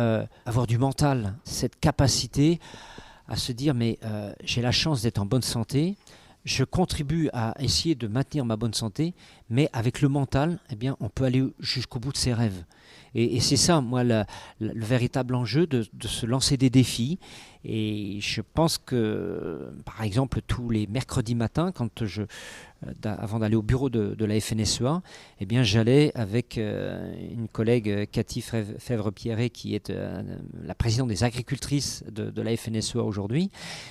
avoir du mental, cette capacité à se dire mais j'ai la chance d'être en bonne santé, je contribue à essayer de maintenir ma bonne santé, mais avec le mental, eh bien, on peut aller jusqu'au bout de ses rêves. Et c'est ça, moi, le véritable enjeu de se lancer des défis. Et je pense que, par exemple, tous les mercredis matins, avant d'aller au bureau de la FNSEA, eh bien, j'allais avec une collègue, Cathy Fèvre-Pierret, qui est la présidente des agricultrices de la FNSEA aujourd'hui.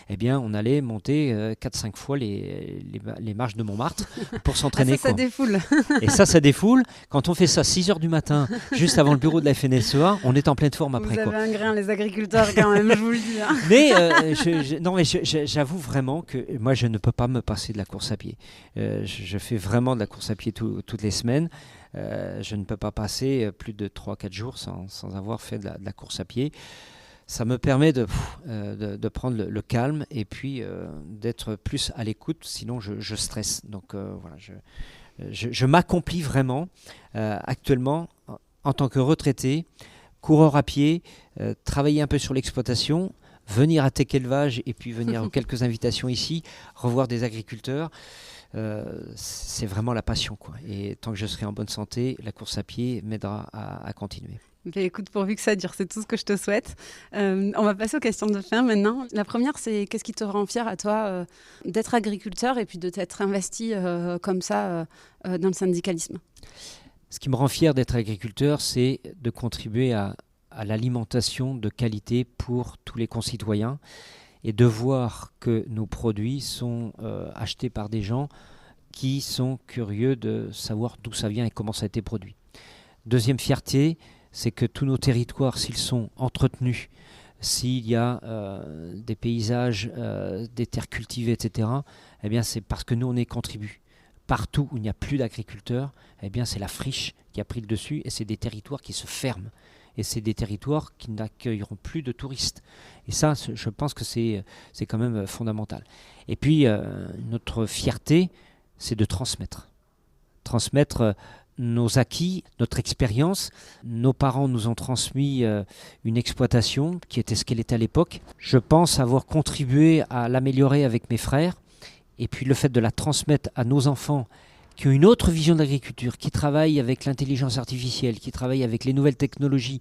Eh bien, on allait monter 4-5 fois les marches de Montmartre pour s'entraîner. Ça défoule. Et ça défoule. Quand on fait ça 6 heures du matin, juste avant le bureau de la FNSEA, on est en pleine forme après. Vous avez un grain, les agriculteurs, quand même, je vous le dis. Hein. Mais j'avoue vraiment que moi, je ne peux pas me passer de la course à pied. Je fais vraiment de la course à pied toutes les semaines. Je ne peux pas passer plus de 3-4 jours sans avoir fait de la course à pied. Ça me permet de prendre le calme et puis d'être plus à l'écoute, sinon je stresse. Donc voilà, je m'accomplis vraiment actuellement en tant que retraité, coureur à pied, travailler un peu sur l'exploitation, venir à Tech Élevage et puis venir aux quelques invitations ici, revoir des agriculteurs. C'est vraiment la passion, quoi. Et tant que je serai en bonne santé, la course à pied m'aidera à continuer. Mais écoute, pourvu que ça dure, c'est tout ce que je te souhaite. On va passer aux questions de fin maintenant. La première, c'est qu'est-ce qui te rend fier à toi d'être agriculteur et puis de t'être investi comme ça dans le syndicalisme? Ce qui me rend fier d'être agriculteur, c'est de contribuer à l'alimentation de qualité pour tous les concitoyens et de voir que nos produits sont achetés par des gens qui sont curieux de savoir d'où ça vient et comment ça a été produit. Deuxième fierté, c'est que tous nos territoires, s'ils sont entretenus, s'il y a des paysages, des terres cultivées, etc., eh bien c'est parce que nous, on y contribue. Partout où il n'y a plus d'agriculteurs, eh bien c'est la friche qui a pris le dessus et c'est des territoires qui se ferment. Et c'est des territoires qui n'accueilleront plus de touristes. Et ça, je pense que c'est quand même fondamental. Et puis, notre fierté, c'est de transmettre. Transmettre nos acquis, notre expérience. Nos parents nous ont transmis une exploitation qui était ce qu'elle était à l'époque. Je pense avoir contribué à l'améliorer avec mes frères. Et puis le fait de la transmettre à nos enfants qui ont une autre vision de l'agriculture, qui travaillent avec l'intelligence artificielle, qui travaillent avec les nouvelles technologies,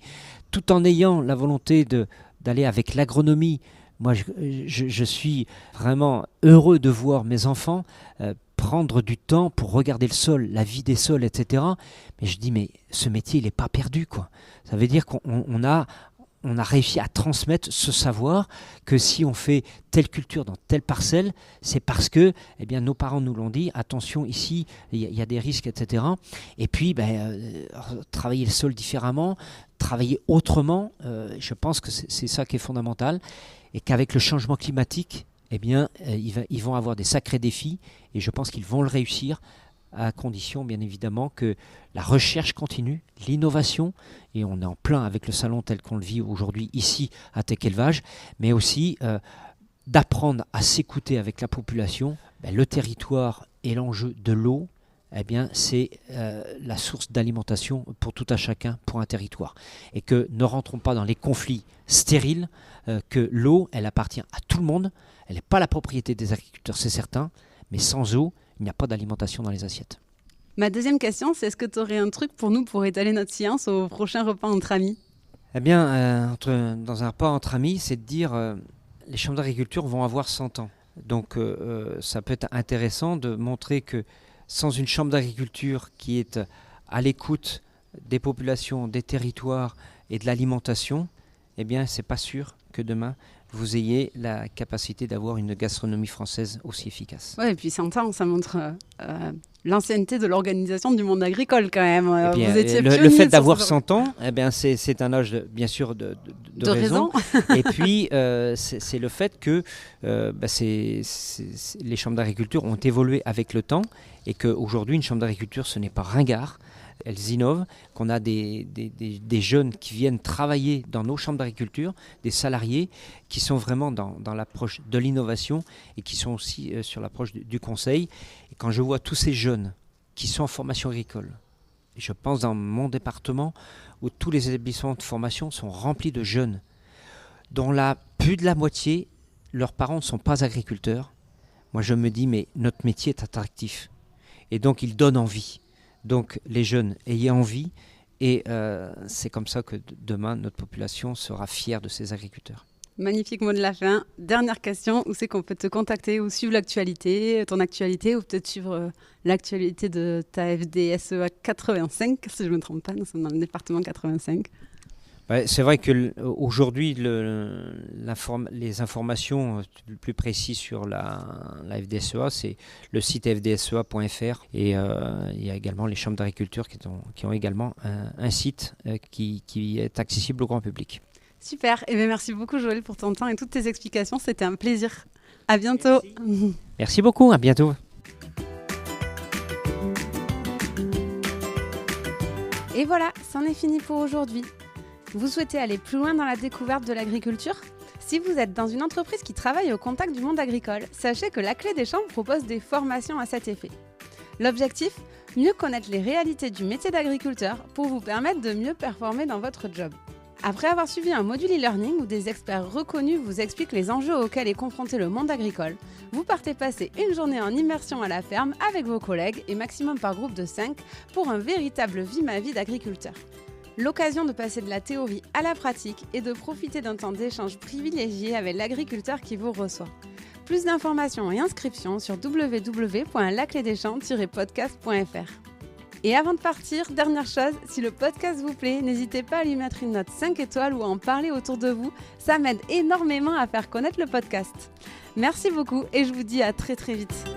tout en ayant la volonté d'aller avec l'agronomie. Moi, je suis vraiment heureux de voir mes enfants prendre du temps pour regarder le sol, la vie des sols, etc. Mais je dis, mais ce métier, il n'est pas perdu, quoi. Ça veut dire qu'on a réussi à transmettre ce savoir que si on fait telle culture dans telle parcelle, c'est parce que nos parents nous l'ont dit, attention ici, il y a des risques, etc. Et puis, travailler le sol différemment, travailler autrement, je pense que c'est ça qui est fondamental. Et qu'avec le changement climatique, ils vont avoir des sacrés défis et je pense qu'ils vont le réussir à condition bien évidemment que la recherche continue, l'innovation, et on est en plein avec le salon tel qu'on le vit aujourd'hui ici à Tech Élevage, mais aussi d'apprendre à s'écouter avec la population. Le territoire et l'enjeu de l'eau, c'est la source d'alimentation pour tout un chacun, pour un territoire. Et que ne rentrons pas dans les conflits stériles, que l'eau, elle appartient à tout le monde, elle n'est pas la propriété des agriculteurs, c'est certain, mais sans eau, il n'y a pas d'alimentation dans les assiettes. Ma deuxième question, c'est est-ce que tu aurais un truc pour nous pour étaler notre science au prochain repas entre amis? Dans un repas entre amis, c'est de dire les chambres d'agriculture vont avoir 100 ans. Donc ça peut être intéressant de montrer que sans une chambre d'agriculture qui est à l'écoute des populations, des territoires et de l'alimentation, c'est pas sûr que demain vous ayez la capacité d'avoir une gastronomie française aussi efficace. Oui, et puis 100 ans, ça montre l'ancienneté de l'organisation du monde agricole quand même. Vous étiez le fait d'avoir 100 ans, c'est un âge bien sûr de raison. Et puis c'est le fait que les chambres d'agriculture ont évolué avec le temps et qu'aujourd'hui une chambre d'agriculture ce n'est pas ringard. Elles innovent, qu'on a des jeunes qui viennent travailler dans nos chambres d'agriculture, des salariés qui sont vraiment dans l'approche de l'innovation et qui sont aussi sur l'approche du conseil. Et quand je vois tous ces jeunes qui sont en formation agricole, et je pense dans mon département où tous les établissements de formation sont remplis de jeunes, dont plus de la moitié, leurs parents ne sont pas agriculteurs, moi je me dis mais notre métier est attractif. Et donc il donne envie. Donc les jeunes ayez envie et c'est comme ça que demain notre population sera fière de ses agriculteurs. Magnifique mot de la fin. Dernière question, où c'est qu'on peut te contacter ou suivre l'actualité, ton actualité ou peut-être suivre l'actualité de ta FDSEA 85, si je ne me trompe pas, nous sommes dans le département 85. C'est vrai qu'aujourd'hui, les informations plus précises sur la FDSEA, c'est le site fdsea.fr et il y a également les chambres d'agriculture qui ont également un site qui est accessible au grand public. Super, merci beaucoup Joël pour ton temps et toutes tes explications, c'était un plaisir. À bientôt. Merci beaucoup, à bientôt. Et voilà, c'en est fini pour aujourd'hui. Vous souhaitez aller plus loin dans la découverte de l'agriculture ? Si vous êtes dans une entreprise qui travaille au contact du monde agricole, sachez que la Clé des Champs propose des formations à cet effet. L'objectif ? Mieux connaître les réalités du métier d'agriculteur pour vous permettre de mieux performer dans votre job. Après avoir suivi un module e-learning où des experts reconnus vous expliquent les enjeux auxquels est confronté le monde agricole, vous partez passer une journée en immersion à la ferme avec vos collègues et maximum par groupe de 5 pour un véritable vie-ma-vie d'agriculteur. L'occasion de passer de la théorie à la pratique et de profiter d'un temps d'échange privilégié avec l'agriculteur qui vous reçoit. Plus d'informations et inscriptions sur www.laclédeschamps-podcast.fr. Et avant de partir, dernière chose, si le podcast vous plaît, n'hésitez pas à lui mettre une note 5 étoiles ou à en parler autour de vous. Ça m'aide énormément à faire connaître le podcast. Merci beaucoup et je vous dis à très vite.